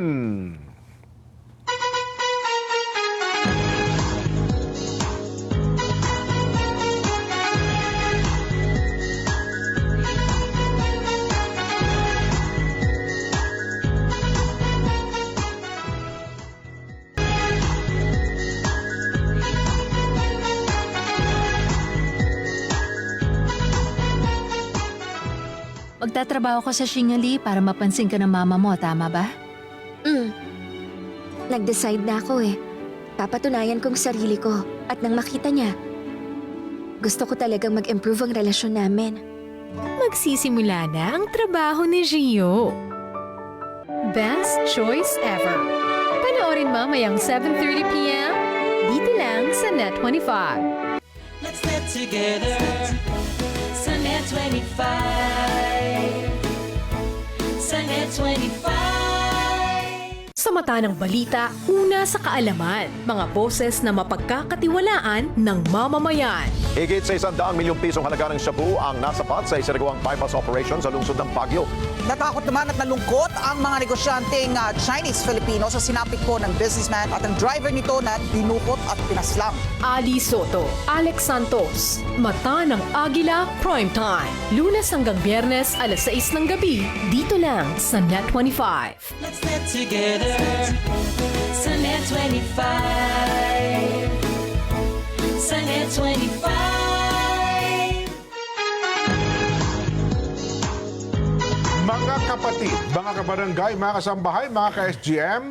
H: Magtatrabaho ka sa Shingali para mapansin ka ng mama mo, tama ba?
I: Nag-decide na ako eh. Papatunayan kong sarili ko at nang makita niya, gusto ko talagang mag-improve ang relasyon namin.
J: Magsisimula na ang trabaho ni Gio. Best choice ever. Panoorin mamayang 7:30 p.m. dito lang sa Net25.
K: Let's get together sa Net25. Sa Net25.
J: Sa mata ng balita, una sa kaalaman, mga boses na mapagkakatiwalaan ng mamamayan.
L: Higit sa 100 milyong pisong halaga ng shabu ang nasapat sa isinagawang bypass operation sa lungsod ng Baguio.
M: Natakot naman at nalungkot ang mga negosyanteng Chinese-Filipino sa sinapit po ng businessman at ang driver nito na dinukot at pinaslang.
J: Ali Soto, Alex Santos, Mata ng Agila Primetime. Lunes hanggang Biyernes, alas 6 ng gabi, dito lang sa Net25.
K: Let's get together sa Net25. Sa Net25.
A: Mga kapatid, mga kabarangay, mga kasambahay, mga ka-SGM,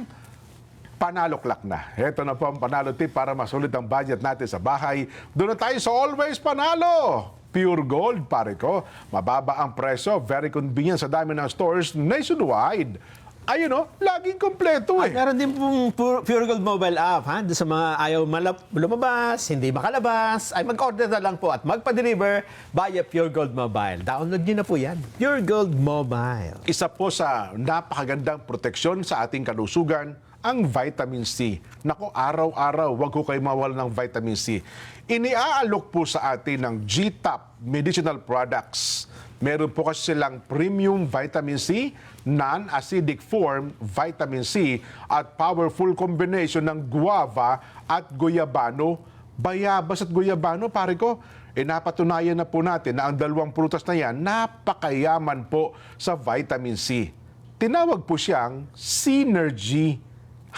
A: panaloklak na. Ito na po ang panalo tip para masulit ang budget natin sa bahay. Doon na tayo sa Always Panalo. Pure gold, pare ko. Mababa ang presyo, very convenient sa dami ng stores nationwide. Ayun o, laging kompleto eh.
B: At meron din pong Pure Gold mobile app, ha? Doon sa mga ayaw lumabas, hindi makalabas, ay mag-order na lang po at magpa-deliver via Pure Gold Mobile. Download nyo na po yan. Pure Gold Mobile.
A: Isa po sa napakagandang proteksyon sa ating kalusugan, ang vitamin C. Nako, araw-araw, wag ko kayo mawala ng vitamin C. Iniaalok po sa atin ng G-Top Medicinal Products. Meron po kasi silang premium vitamin C, non-acidic form vitamin C, at powerful combination ng guava at guyabano. Bayabas at guyabano, pare ko, napatunayan na po natin na ang dalawang prutas na yan, napakayaman po sa vitamin C. Tinawag po siyang Synergy.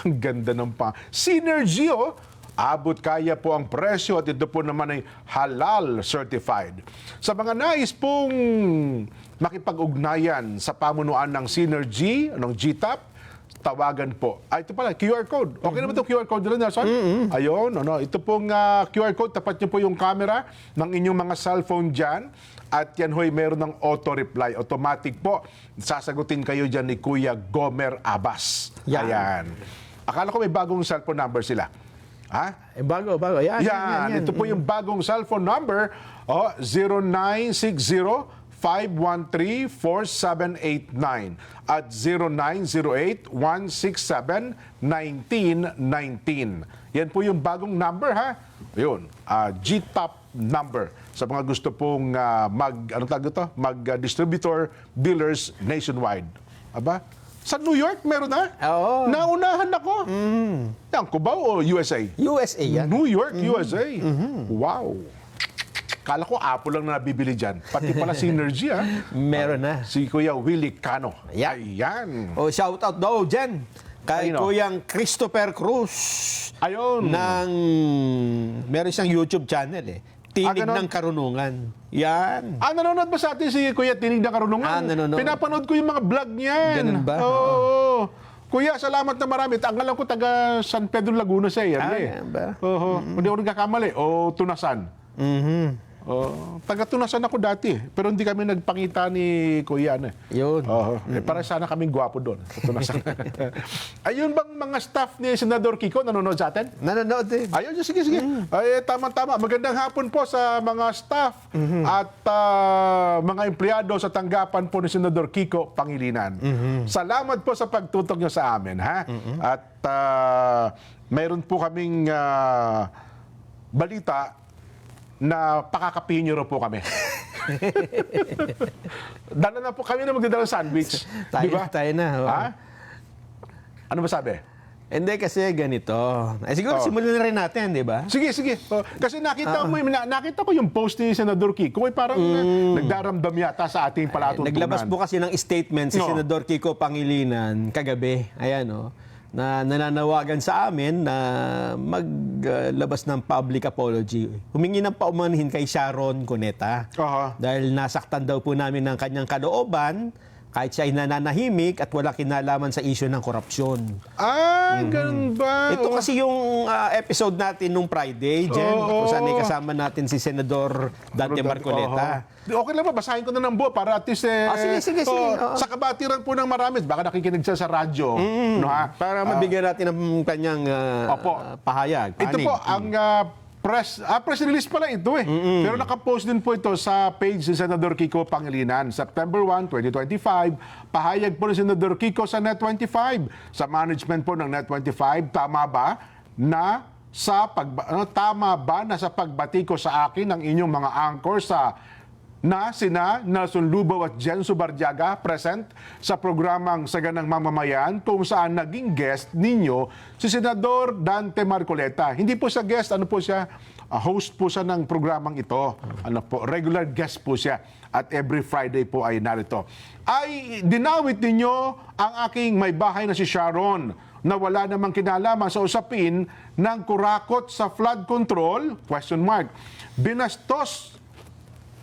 A: Ang ganda ng Synergy, oh! abot kaya po ang presyo at ito po naman ay halal certified. Sa mga nais pong makipag-ugnayan sa pamunuan ng Synergy, ng GTAP, tawagan po. Ito pala, QR code. Okay naman ito QR code nila, Nelson? Ayun, ito pong QR code, tapat niyo po yung camera ng inyong mga cellphone dyan. At yan ho'y meron ng auto-reply. Automatic po. Sasagutin kayo dyan ni Kuya Gomer Abbas.
B: Yan.
A: Ayan. Akala ko may bagong cellphone number sila. Ha?
B: Bago. Yan.
A: Ito po yung bagong cellphone number, 0960-513-4789 at 0908-167-1919. Yan po yung bagong number, ha? Yun, GTAP number sa mga gusto pong mag-distributor, dealers nationwide. Aba, sa New York meron na?
B: Oo.
A: Naunahan ako. Yan, Cubao o USA?
B: USA yan.
A: New York, USA. Wow. Kala ko Apple lang na nabibili dyan. Pati pala Synergy, ha?
B: Meron na.
A: Si Kuya Willie Cano.
B: Yan.
A: Ayan.
B: O, shout out daw dyan kay
A: Ayun,
B: Kuyang Christopher Cruz.
A: Ayun.
B: Meron siyang YouTube channel Tinig
A: ganon?
B: ng Karunungan. Yan.
A: Nanonood ba sa atin si Kuya Tinig na Karunungan?
B: Nanonood.
A: Pinapanood ko yung mga vlog niyan.
B: Ganun ba?
A: Oo. Kuya, salamat na marami. Ang alam ko, taga San Pedro Laguna siya.
B: Yan ba?
A: Oo. Hindi ako nagkakamali. O Tunasan. Taga-Tunasan ako dati. Pero hindi kami nagpangita ni Kuya.
B: Yun.
A: Para sana kaming gwapo doon. Sa Tunasan. Ayun bang mga staff ni Senador Kiko nanonood sa atin?
B: Nanonood din.
A: Ayun, sige. Ay, tama-tama. Magandang hapon po sa mga staff at mga empleyado sa tanggapan po ni Senador Kiko Pangilinan. Salamat po sa pagtutok nyo sa amin, ha? At mayroon po kaming balita na pakakapihin nyo po kami. Dala na po kami na magdadala ng sandwich. Di ba?
B: Tayo na.
A: Ha? Ano ba sabi?
B: Hindi kasi ganito. Siguro simulan na rin natin, di ba?
A: Sige. Kasi nakita ko yung post ni Senador Kiko, parang nagdaramdam yata sa ating palatuntunan.
B: Naglabas po kasi ng statement si Senador Kiko Pangilinan kagabi. Ayan, na nananawagan sa amin na maglabas ng public apology. Humingi ng paumanhin kay Sharon Cuneta. Dahil nasaktan daw po namin ng kanyang kalooban kahit siya ay nananahimik at wala kinalaman sa issue ng korupsyon.
A: Ganun ba?
B: Ito kasi yung episode natin nung Friday, Jen, kung saan ay kasama natin si Senador Dante Marcoleta.
A: Okay lang ba? Basahin ko na ng buo para at least
B: sige.
A: sa kabatiran po ng marami. Baka nakikinig siya sa radyo.
B: Para mabigyan natin ng kanyang pahayag.
A: Ito po, ang press release pala ito Pero nakapost din po ito sa page ni Senador Kiko Pangilinan. September 1, 2025, pahayag po ni Senador Kiko sa Net25. Sa management po ng Net25, tama ba na sa pagbati ko sa akin ng inyong mga anchor na sina Nelson Lubaw at Jen Subarjaga present sa programang Saganang Mamamayan kung saan naging guest ninyo si Senador Dante Marcoleta. Hindi po siya guest, host po siya ng programang ito. Regular guest po siya at every Friday po ay narito. Ay dinawit ninyo ang aking may bahay na si Sharon na wala namang kinalaman sa usapin ng kurakot sa flood control?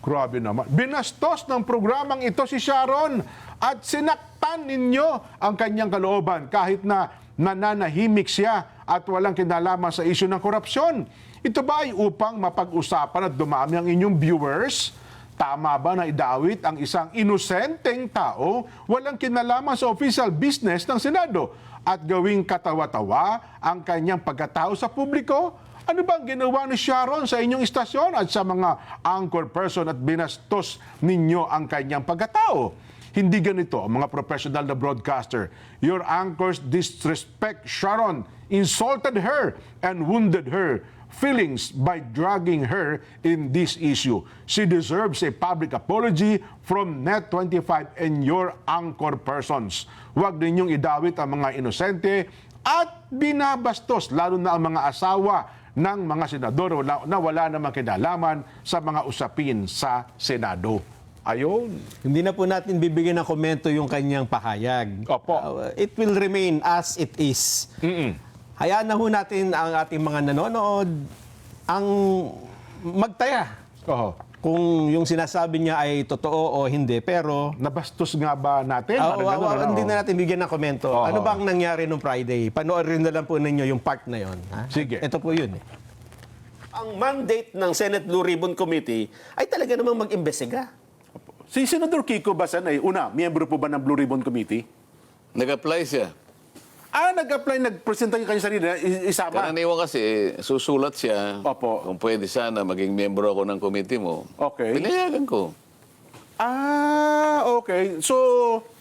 A: Grabe naman. Binastos ng programang ito si Sharon at sinaktan ninyo ang kanyang kalooban kahit na nananahimik siya at walang kinalaman sa isyu ng korupsyon. Ito ba ay upang mapag-usapan at dumami ang inyong viewers? Tama ba na idawit ang isang inosenteng tao walang kinalaman sa official business ng Senado at gawing katawa-tawa ang kanyang pagkatao sa publiko? Ano ba ang ginawa ni Sharon sa inyong istasyon at sa mga anchor person at binastos ninyo ang kanyang pagkatao? Hindi ganito ang mga professional na broadcaster. Your anchors disrespect Sharon, insulted her, and wounded her feelings by dragging her in this issue. She deserves a public apology from Net25 and your anchor persons. Huwag ninyong idawit ang mga inosente at binabastos, lalo na ang mga asawa ng mga senador na wala namang kinalaman sa mga usapin sa Senado. Ayun.
B: Hindi na po natin bibigyan ng komento yung kanyang pahayag.
A: Opo.
B: It will remain as it is. hayaan na ho natin ang ating mga nanonood ang magtaya
A: Oo.
B: kung yung sinasabi niya ay totoo o hindi. Pero
A: Nabastos nga ba natin? Parang ganun, ano?
B: hindi na natin bigyan ng komento.
A: Oo.
B: Ano bang nangyari nung Friday? Panoorin na lang po ninyo yung part na yon. Ha?
A: Sige.
B: Ito po yun. Ang mandate ng Senate Blue Ribbon Committee ay talaga namang mag-imbestiga.
A: Si Senador Kiko Basan ay, una, miyembro po ba ng Blue Ribbon Committee?
N: Nag-apply siya.
A: Nag-apply, nag-presenta yung kanyang sarili, isama.
N: Karaniwan kasi, susulat siya.
A: Opo.
N: Kung pwede sana, maging miyembro ako ng committee mo.
A: Okay.
N: Pinayagan ko.
A: Okay. So,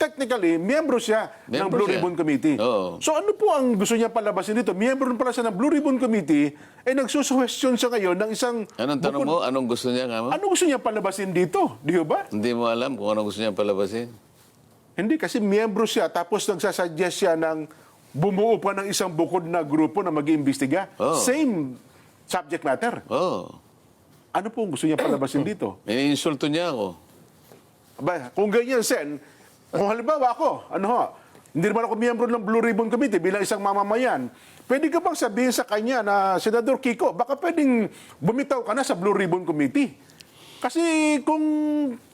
A: technically, miyembro siya ng
N: Miyembro
A: Blue
N: siya.
A: Ribbon Committee.
N: Oo.
A: So, ano po ang gusto niya palabasin dito? Miyembro pala siya ng Blue Ribbon Committee, nagsusuwestiyon siya ngayon ng isang...
N: Anong tanong mo? Anong gusto niya nga mo?
A: Ano gusto niya palabasin dito? Di ba?
N: Hindi mo alam kung anong gusto niya palabasin?
A: Hindi, kasi miyembro siya, tapos nagsasuggest siya ng bumuo pa ng isang bukod na grupo na mag-iimbestiga.
N: Oo.
A: Same subject matter.
N: Oo.
A: Ano po ang gusto niya palabasin dito?
N: Iniinsulto niya ako.
A: Aba, kung ganyan, Sen, kung halimbawa ako, hindi naman ako miyembro ng Blue Ribbon Committee bilang isang mamamayan, pwede ka bang sabihin sa kanya na, Senador Kiko, baka pwedeng bumitaw ka na sa Blue Ribbon Committee? Kasi kung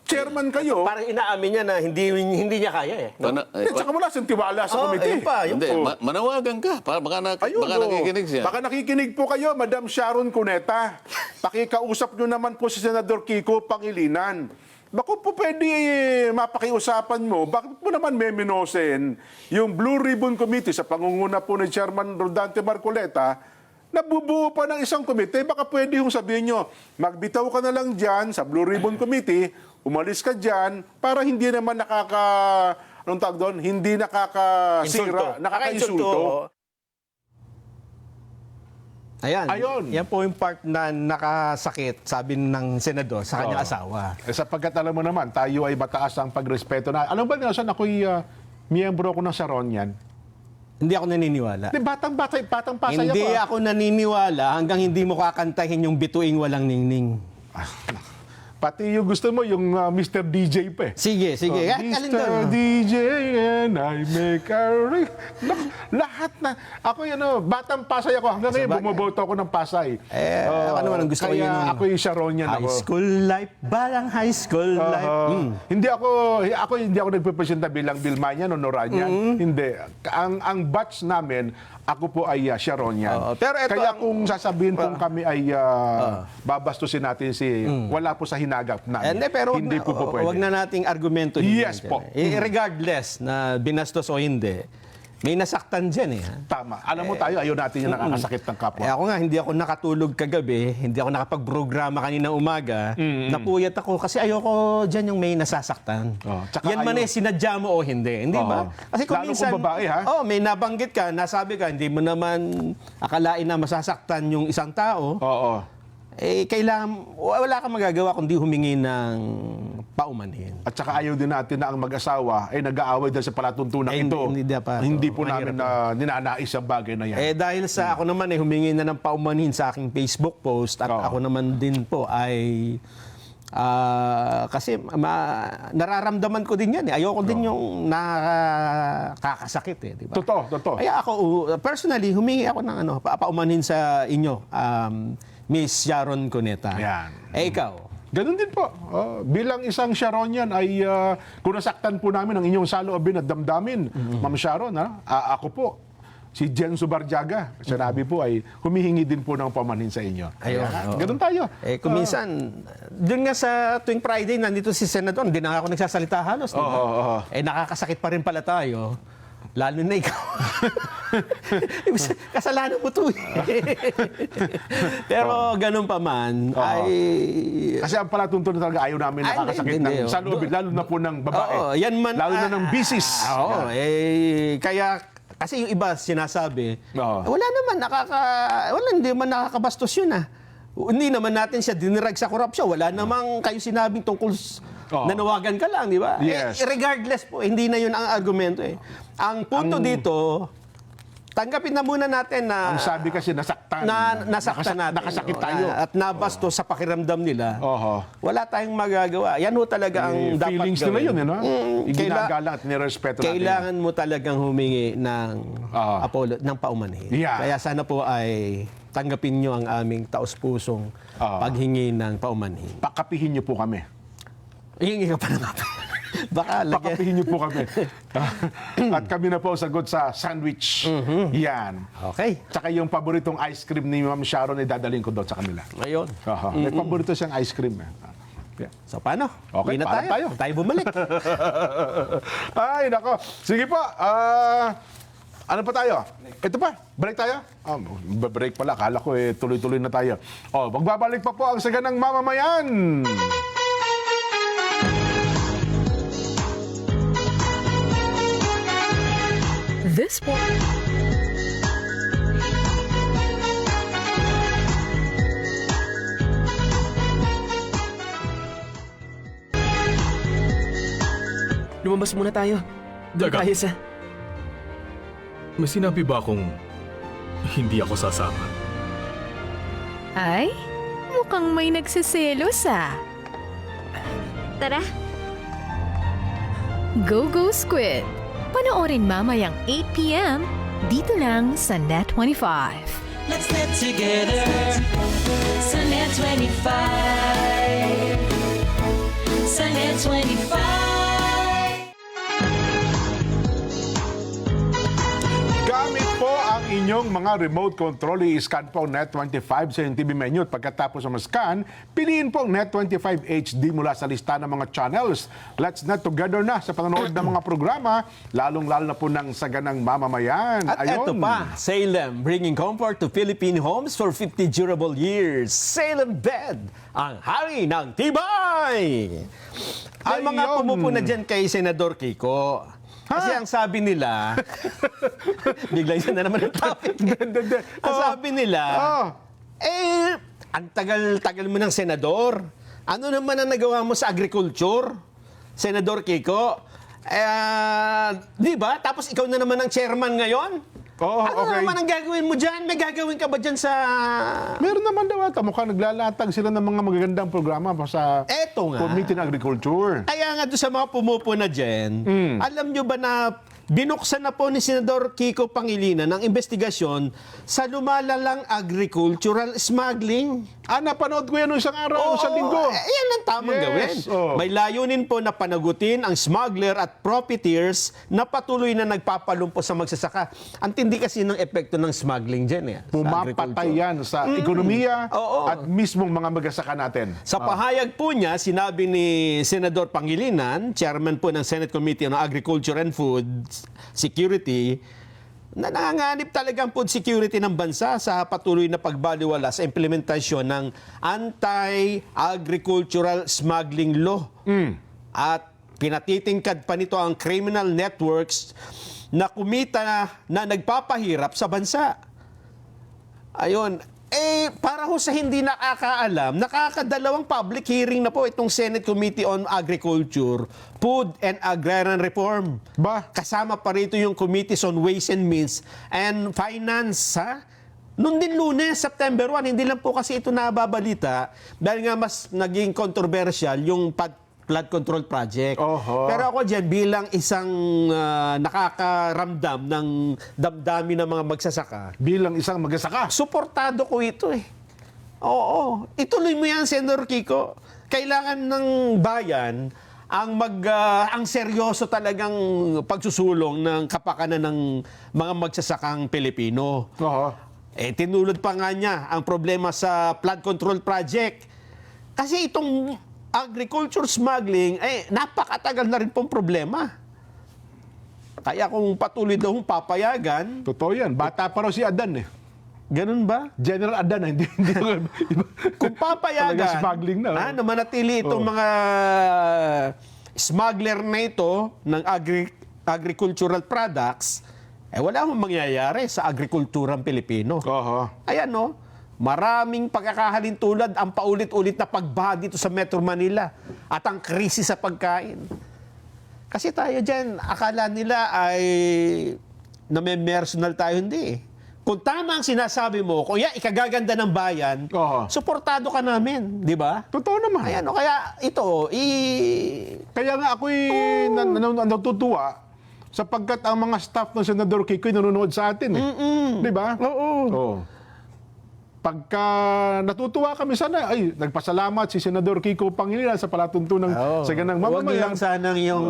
A: chairman kayo...
B: Parang inaamin niya na hindi niya kaya eh.
A: Tsaka wala siyang tiwala sa committee.
B: Yun pa.
N: Hindi, manawagan ka. Baka
A: Ayun,
N: nakikinig siya.
A: Baka nakikinig po kayo, Madam Sharon Cuneta. Pakikausap nyo naman po si Senador Kiko Pangilinan. Baka po pwede mapakiusapan mo, bakit mo naman meminosen yung Blue Ribbon Committee sa pangunguna po ni Chairman Rodante Marcoleta, nabubuo pa ng isang komite, baka pwede yung sabihin nyo, magbitaw ka na lang dyan sa Blue Ribbon Committee, umalis ka dyan, para hindi naman anong tawag doon? Hindi nakakasira, nakakainsulto.
B: Ayan.
A: Ayun.
B: Yan po yung part na nakasakit, sabi ng senador sa kanyang asawa.
A: Sapagkat alam mo naman, tayo ay mataas ang pagrespeto na. Alam ba, Nelson, ako'y miyembro ako ng Sharon yan.
B: Hindi ako naniniwala.
A: Batang-pasay
B: Hindi
A: ako.
B: ako naniniwala hanggang hindi mo kakantahin yung bituing walang ningning.
A: Pati yung gusto mo, yung Mr. DJ pa eh.
B: Sige. Alin doon?
A: Mr. DJ and I make a lahat na. Ako batang Pasay ako. Hanggang ngayon, bumoboto ako ng Pasay.
B: Ako naman ang gusto ko yun.
A: Kaya ako yung Sharonian ako.
B: High school life, balang high school life.
A: Hindi ako nagpepresenta bilang Bilmanian o Noranian. Hindi. Ang batch namin, ako po ay Sharonian.
B: Pero ito
A: kaya kung sasabihin kung kami ay babastusin natin wala po sa hinagap namin.
B: Pero
A: hindi po pwede.
B: wag na nating argumento.
A: Yes po.
B: Regardless na binastos o hindi, may nasaktan dyan eh.
A: Tama. Alam mo tayo, ayaw natin yung nakakasakit ng kapwa.
B: Ako nga, hindi ako nakatulog kagabi, hindi ako nakapag-programa kaninang umaga, napuyat ako kasi ayoko dyan yung may nasasaktan. Yan man sinadya mo o hindi. Hindi ba? Kasi kung
A: lalo
B: minsan,
A: kung babae, ha?
B: may nabanggit ka, nasabi ka, hindi mo naman akalain na masasaktan yung isang tao. Kailangan, wala kang magagawa kundi humingi ng paumanhin.
A: At saka ayaw din natin na ang mag-asawa ay nag-aaway dahil sa palatuntunan ito. Hindi po namin ninanais ang bagay na yan.
B: Dahil sa ako naman humingi na ng paumanhin sa aking Facebook post at ako naman din po ay kasi nararamdaman ko din yan. Ayoko din yung nakakasakit eh. Diba?
A: Totoo.
B: Kaya ako, personally, humingi ako ng paumanhin sa inyo, Miss Sharon Cuneta.
A: Yan.
B: Ikaw?
A: Ganun din po. Bilang isang Sharonian ay kung nasaktan po namin ang inyong saloobin at damdamin, Ma'am Sharon, ako po, si Jen Subarjaga, sinabi po ay humihingi din po ng pamanhin sa inyo. Ganun tayo.
B: Kung minsan, dun nga sa tuwing Friday, nandito si Senador, hindi na ako nagsasalita halos. Diba? Nakakasakit pa rin pala tayo. Lalo na ikaw. Kasalanan mo to. Pero ganun pa man,
A: kasi ang palatuntunan talaga ayaw namin nakakasakit ng saloobin, lalo na po ng babae. Lalo na ng bisis.
B: Kaya, kasi yung iba sinasabi, wala naman, hindi man nakakabastos yun Hindi naman natin siya dinirag sa korupsyon. Wala namang kayo sinabing tungkol nanawagan ka lang, di ba?
A: Yes.
B: Regardless po, hindi na yun ang argumento Ang punto dito, tanggapin na muna natin na
A: Ang sabi kasi nasaktan.
B: nasaktan natin.
A: Nakasakit
B: no,
A: tayo.
B: At nabasto sa pakiramdam nila.
A: Oho.
B: Wala tayong magagawa. Yan ho talaga ang dapat
A: Feelings
B: gawin.
A: nila yun, no?
B: Kaila-
A: Iginagalang at nirespeto natin.
B: Kailangan mo talagang humingi ng ng paumanhin.
A: Yeah.
B: Kaya sana po ay tanggapin nyo ang aming taos-pusong paghingi ng paumanhin.
A: Pakapihin niyo po kami.
B: Hihingi ka pa ng kape. Baka lagyan.
A: Pakapihin niyo po kami. At kami na po sagot sa sandwich. Yan.
B: Okay.
A: Tsaka yung paboritong ice cream ni Ma'am Sharon ay dadalhin ko doon sa kanila.
B: Ngayon.
A: May paborito siyang ice cream. Yeah.
B: So paano?
A: Okay,
B: Uwi na
A: paalam tayo.
B: Tayo bumalik.
A: Ay, nako. Sige po. Ano pa tayo? Ito pa. Break tayo? Break pala. Akala ko tuloy-tuloy na tayo. Magbabalik pa po ang Saganang Mamamayan.
J: This one.
O: Lumabas muna tayo. Doon
P: Teka.
O: tayo sa...
P: May sinabi ba akong hindi ako sasama?
J: Ay, mukhang may nagsiselos ah.
I: Tara.
J: Go Go Squid! Panoorin mamayang 8 p.m. dito lang sa Net25.
K: Let's net together sa Net 25. Sa Net 25.
A: Gamit po ang inyong mga remote control, i-scan po ang Net25 sa yung TV menu at pagkatapos ng scan, piliin po ang Net25 HD mula sa lista ng mga channels. Let's net together na sa panonood ng mga programa, lalong-lalo na po ng Saganang Mamamayan.
B: At eto pa, Salem, bringing comfort to Philippine homes for 50 durable years. Salem Bed, ang hari ng tibay! May mga
A: Ayun.
B: pumupuna dyan kay Senador Kiko. Kasi ang sabi nila, biglang isa na naman ang topic. Ang sabi nila, ang tagal-tagal mo ng senador. Ano naman ang nagawa mo sa agriculture, Senador Kiko? Di ba? Tapos ikaw na naman ang chairman ngayon? Ano naman ang gagawin mo dyan? May gagawin ka ba dyan sa...
A: Meron naman daw ata. Mukhang naglalatag sila ng mga magagandang programa pa sa
B: Eto nga.
A: Committee on Agriculture.
B: Kaya nga doon sa mga pumupuna dyan, alam nyo ba na binuksan na po ni Senador Kiko Pangilinan ng investigasyon sa lumalalang agricultural smuggling?
A: Napanood ko yan isang araw, isang linggo.
B: Yan ang tamang gawin. May layunin po na panagutin ang smuggler at profiteers na patuloy na nagpapalumpo sa magsasaka. Ang tindi kasi ng epekto ng smuggling dyan.
A: Pumapatay yan sa ekonomiya at mismong mga magsasaka natin.
B: Sa pahayag po niya, sinabi ni Senador Pangilinan, chairman po ng Senate Committee on Agriculture and Food Security, na nanganganib talaga ang food security ng bansa sa patuloy na pagbaliwala sa implementasyon ng anti-agricultural smuggling law. At pinatitingkad pa nito ang criminal networks na kumita na nagpapahirap sa bansa. Ayun. Para ho sa hindi nakakaalam, nakakadalawang public hearing na po itong Senate Committee on Agriculture, Food and Agrarian Reform. Kasama pa rito yung Committees on Ways and Means and Finance, ha? Noon din Lunes, September 1, hindi lang po kasi ito nababalita dahil nga mas naging controversial yung flood control project. Pero ako dyan, bilang isang nakakaramdam ng damdamin ng mga magsasaka.
A: Bilang isang magsasaka?
B: Suportado ko ito Oo. Ituloy mo yan, Senador Kiko. Kailangan ng bayan ang seryoso talagang pagsusulong ng kapakanan ng mga magsasakang Pilipino. Tinulad pa nga niya ang problema sa flood control project. Kasi itong agriculture smuggling, napakatagal na rin pong problema. Kaya kung patuloy daw papayagan...
A: Totoo yan. Bata pa raw si Adan
B: Ganun ba?
A: General Adan, hindi.
B: Kung papayagan,
A: talaga smuggling na.
B: Na manatili itong mga smuggler na ito ng agricultural products, wala akong mangyayari sa agrikulturang Pilipino. Ayan, maraming pagkakahalintulad ang paulit-ulit na pagbaha dito sa Metro Manila at ang krisis sa pagkain. Kasi tayo dyan, akala nila ay na may personal tayo, hindi. Kung tama ang sinasabi mo, kung yan, ikagaganda ng bayan, suportado ka namin, di ba?
A: Totoo naman.
B: Ayan, kaya ito,
A: Kaya nga ako'y natutuwa sapagkat ang mga staff ng Senador Kikoy nanonood sa atin. Di ba? Oo. Pagka natutuwa kami sana, ay, nagpasalamat si Senador Kiko Pangilinan sa palatuntunan sa ganang
B: Huwag
A: mamamayan.
B: lang sanang yung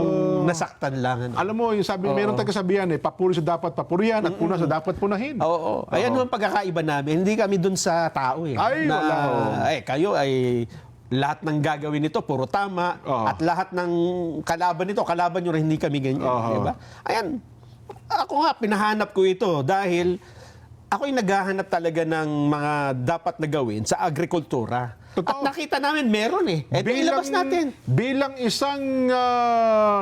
B: nasaktan lang.
A: Alam mo, yung sabi, meron tayong kasabihan papuri sa dapat papurihan at puna sa dapat punahin.
B: Oo. Ayan yung pagkakaiba namin. Hindi kami dun sa tao eh.
A: Ay, wala.
B: Kayo ay lahat ng gagawin nito, puro tama. At lahat ng kalaban nito, kalaban nyo rin, hindi kami ganyan. Diba? Ayan. Ako nga, pinahanap ko ito dahil ako'y naghahanap talaga ng mga dapat na gawin sa agrikultura. At nakita namin meron eh. Ito ilabas natin.
A: Bilang isang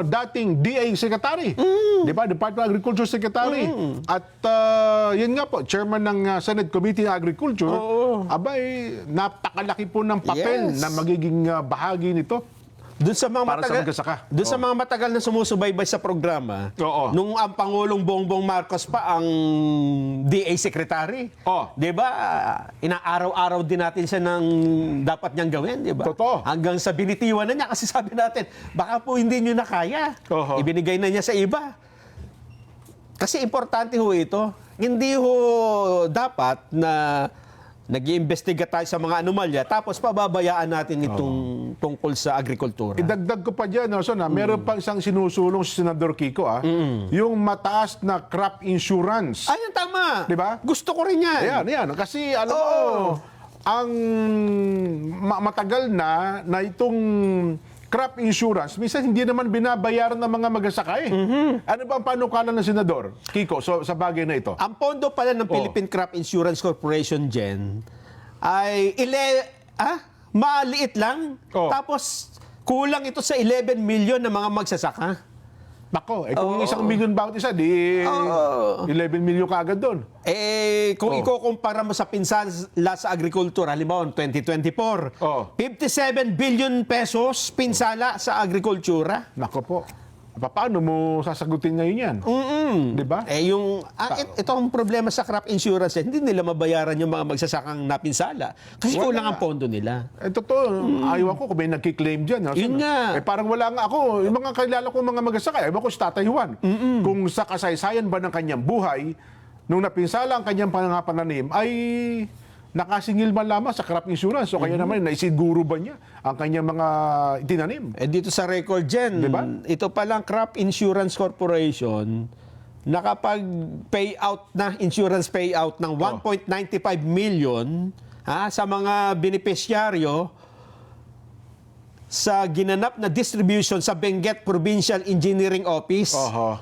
A: dating DA Secretary, di ba? Department of Agriculture Secretary. At yun nga po, Chairman ng Senate Committee on Agriculture, abay, napakalaki po ng papel na magiging bahagi nito.
B: Doon sa mga
A: para
B: matagal,
A: sa magsasaka.
B: doon sa mga matagal na sumusubaybay sa programa, nung ang Pangulong Bongbong Marcos pa ang DA Secretary. 'Di ba? Inaaraw-araw din natin siya ng dapat niyang gawin, 'di ba? Hanggang sa binitiwan na niya kasi sabi natin, baka po hindi niyo na kaya. Ibinigay na niya sa iba. Kasi importante ho ito. Hindi ho dapat na nag-iimbestiga tayo sa mga anomalya tapos pababayaan natin itong tungkol sa agrikultura.
A: Idagdag ko pa dyan, meron pang isang sinusulong si Senador Kiko, yung mataas na crop insurance.
B: Ayun, tama.
A: Di ba?
B: Gusto ko rin yan.
A: Yan. Kasi, alam mo, ang matagal na itong crop insurance, minsan hindi naman binabayaran ng mga magsasaka. Ano ba ang panukalan ng Senador Kiko sa bagay na ito?
B: Ang pondo pala ng Philippine Crop Insurance Corporation, Jen, ay maliit lang. Tapos kulang ito sa 11 million ng mga magsasaka.
A: Nako, kung 1 million bawat isa, di 11 million kaagad doon.
B: Kung ikukumpara mo sa pinsala sa agrikultura, halimbawa 2024, 57 billion pesos pinsala sa agrikultura.
A: Nako po. Paano mo sasagutin ngayon yan? Di ba?
B: Ito ang problema sa crop insurance. Hindi nila mabayaran yung mga magsasakang napinsala. Kasi kulang ang pondo nila.
A: Totoo. Ayaw ako kung may nagkiklaim dyan.
B: Yun nga.
A: Parang wala nga ako. Yung mga kilala ko mga magsasaka, ayaw ko si Tatay Juan. Kung sa kasaysayan ba ng kanyang buhay, nung napinsala ang kanyang pananim, ay nakasingil man lamang sa crop insurance o kaya naman naisiguro ba niya ang kanyang mga itinanim.
B: Dito sa record, Jen, diba? Ito palang Crop Insurance Corporation nakapag-payout na, insurance payout ng 1.95 million sa mga benepisyaryo sa ginanap na distribution sa Benguet Provincial Engineering Office.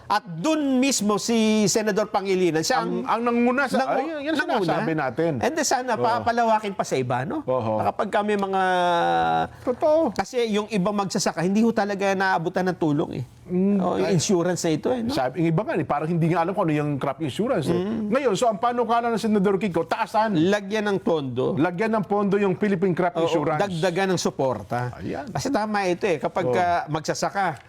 B: At dun mismo si Senador Pangilinan, siya ang
A: nanguna sa yan sinasabi natin.
B: And sana papalawakin pa sa iba, no? Kapag kami mga...
A: Totoo.
B: Kasi yung ibang magsasaka, hindi ho talaga naabutan ng tulong eh. Yung insurance na ito eh. No?
A: Sabi, yung iba nga, parang hindi nga alam kung ano yung crop insurance. Ngayon, so ang panukalan ng Senador Kiko, taasan.
B: Lagyan ng pondo.
A: Lagyan ng pondo yung Philippine Crop Insurance.
B: Dagdagan ng suporta.
A: Ayan.
B: Kasi tama ito eh. Kapag magsasaka,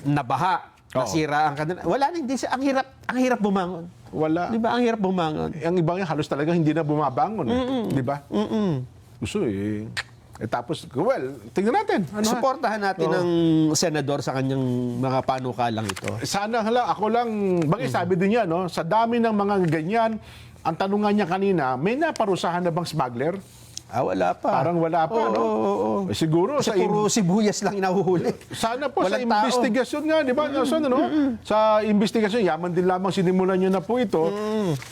B: nabaha, nasira ang kanila. Wala na, hindi siya. Ang hirap bumangon.
A: Wala.
B: Di ba? Ang hirap bumangon.
A: Ang ibang yan, halos talaga hindi na bumabangon. Di ba? Gusto tapos, tingnan natin.
B: Suportahan natin ng senador sa kanyang mga panukalang ito.
A: Sana ako lang, sabi din niya, sa dami ng mga ganyan, ang tanungan niya kanina, may naparusahan na bang smuggler?
B: Wala pa.
A: Parang wala pa, Siguro
B: kasi puro sibuyas lang inahuhuli.
A: Sana po sa investigasyon nga, di ba? Sa investigasyon, yaman din lamang sinimulan niyo na po ito.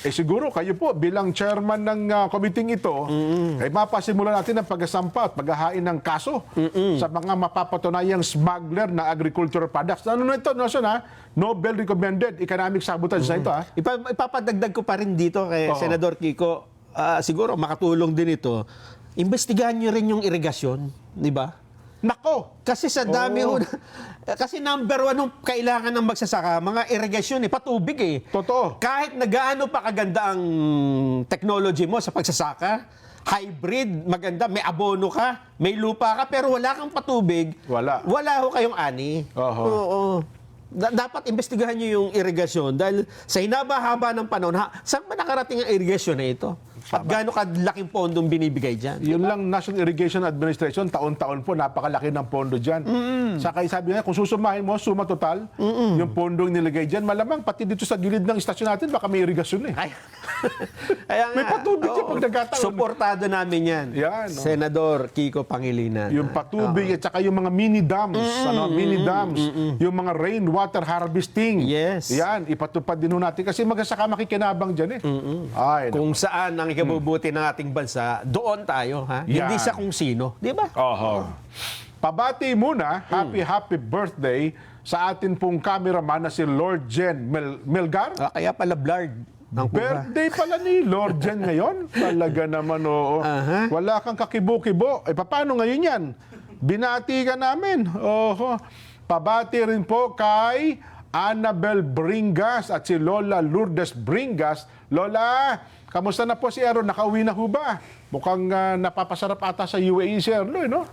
A: Siguro kayo po, bilang chairman ng committee ito, mapasimulan natin ang pagkasampa at paghahain ng kaso sa mga mapapatunayang smuggler na agricultural products. Ano na ito, Nobel recommended economic sabotage na ito.
B: Ipapadagdag ko pa rin dito kay Senador Kiko. Siguro makatulong din ito. Imbestigahan nyo rin yung irigasyon, di ba?
A: Nako!
B: Kasi sa dami kasi number 1 ng kailangan ng magsasaka, mga irigasyon patubig eh.
A: Totoo.
B: Kahit na gaano pa kaganda ang technology mo sa pagsasaka, hybrid, maganda, may abono ka, may lupa ka, pero wala kang patubig, wala ho kayong ani. Oo. dapat investigahan nyo yung irigasyon dahil sa hinaba-haba ng panahon, saan ba nakarating ang irigasyon na ito? At gaano kalaking pondong binibigay dyan?
A: Yun lang, National Irrigation Administration, taon-taon po, napakalaki ng pondo dyan. Saka sabi nga, kung susumahin mo, suma total, yung pondong nilagay dyan, malamang pati dito sa gilid ng istasyon natin, baka may irigasyon eh.
B: Kaya nga,
A: May patubig yan pag nagkataon.
B: Suportado namin yan.
A: Yan, no?
B: Senador Kiko Pangilinan.
A: Yung patubig at saka yung mga mini dams, mini dams, yung mga rainwater harvesting.
B: Yes.
A: Yan, ipatupad din ho natin kasi magsasaka makikinabang dyan eh. Ay,
B: Kung saan ang ikabubuti ng ating bansa, doon tayo, ha?
A: Yan.
B: Hindi sa kung sino, di ba?
A: Oho. Pabati muna, happy birthday sa atin pong cameraman na si Lord Jen Melgar.
B: Kaya pala blurred.
A: Birthday pala ni Lord Jen ngayon. Talaga naman, oo. Wala kang kakibo-kibo. Paano ngayon yan? Binati ka namin. Oho. Pabati rin po kay Annabel Bringas at si Lola Lourdes Bringas. Lola, kamusta na po si Aaron? Nakauwi na ho ba? Mukhang napapasarap ata sa UAE si Aaron, no?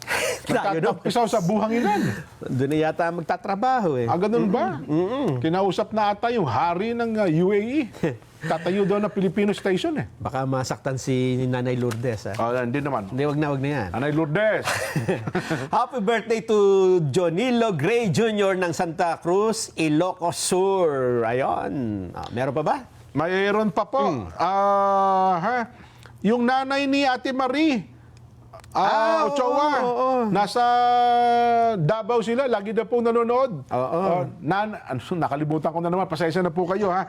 A: Nagtatampisaw sa buhanginan.
B: Doon na yata magtatrabaho eh.
A: Ganun ba? Kinausap na ata yung hari ng UAE. Tatayo daw na Filipino station eh.
B: Baka masaktan si Nanay Lourdes.
A: Hindi naman.
B: Hindi, wag na yan.
A: Nanay Lourdes.
B: Happy birthday to Jonilo Gray Jr. ng Santa Cruz, Ilocos Sur. Ayon. Meron pa ba?
A: Mayroon pa po. Yung nanay ni Ate Marie. Ochoa. Nasa Davao sila. Lagi na pong nanonood. Nakalimutan ko na naman. Pasensya na po kayo, ha?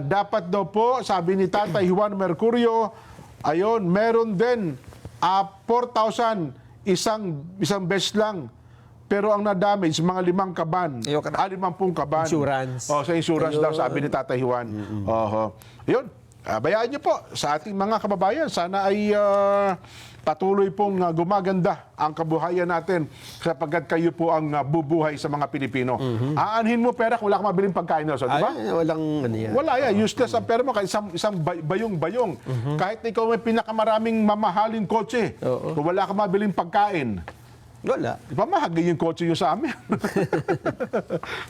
A: Dapat daw po, sabi ni Tatay Juan Mercurio, ayon, meron din 4,000 isang beses lang. Pero ang na-damage, mga 5 kaban. 50 kaban.
B: Insurance.
A: Sa insurance daw, sabi ni Tatay Juan. Yun. Bayaan niyo po sa ating mga kababayan. Sana ay patuloy pong gumaganda ang kabuhayan natin sapagkat kayo po ang bubuhay sa mga Pilipino. Aanhin mo pera kung wala kang mabiling pagkain. So, di ba?
B: Walang ano yan.
A: Wala yan. Useless ang pera mo. Kahit isang bayong-bayong. Kahit ikaw may pinakamaraming mamahaling kotse. Kung wala kang mabiling pagkain,
B: wala.
A: Pamahagi yung kotse nyo sa amin.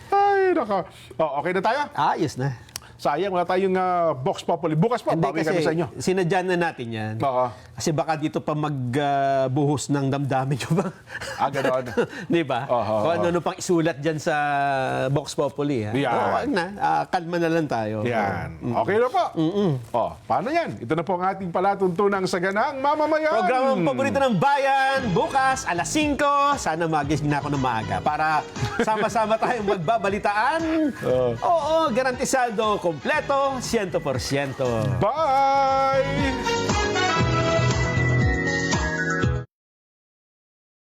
A: Ay, naka. Okay na tayo?
B: Ayos na.
A: Sayang, wala tayong Vox Populi. Bukas po,
B: Hindi
A: bawi
B: kasi
A: kami sa inyo.
B: sinadyan na natin yan. Kasi baka dito pa magbuhos ng damdamin nyo ba?
A: Ganoon.
B: Di ba? Kung ano pang isulat dyan sa Vox Populi. Ha?
A: Yan.
B: Kalma na lang tayo.
A: Yan. Okay na po. Paano yan? Ito na po ang ating palatuntunang Saganang Mamamayan.
B: Programang paborito ng bayan, bukas, alas 5. Sana magising na ako ng maaga para sama-sama tayong magbabalitaan. Oo, garantisado, kompleto, 100%.
A: Bye!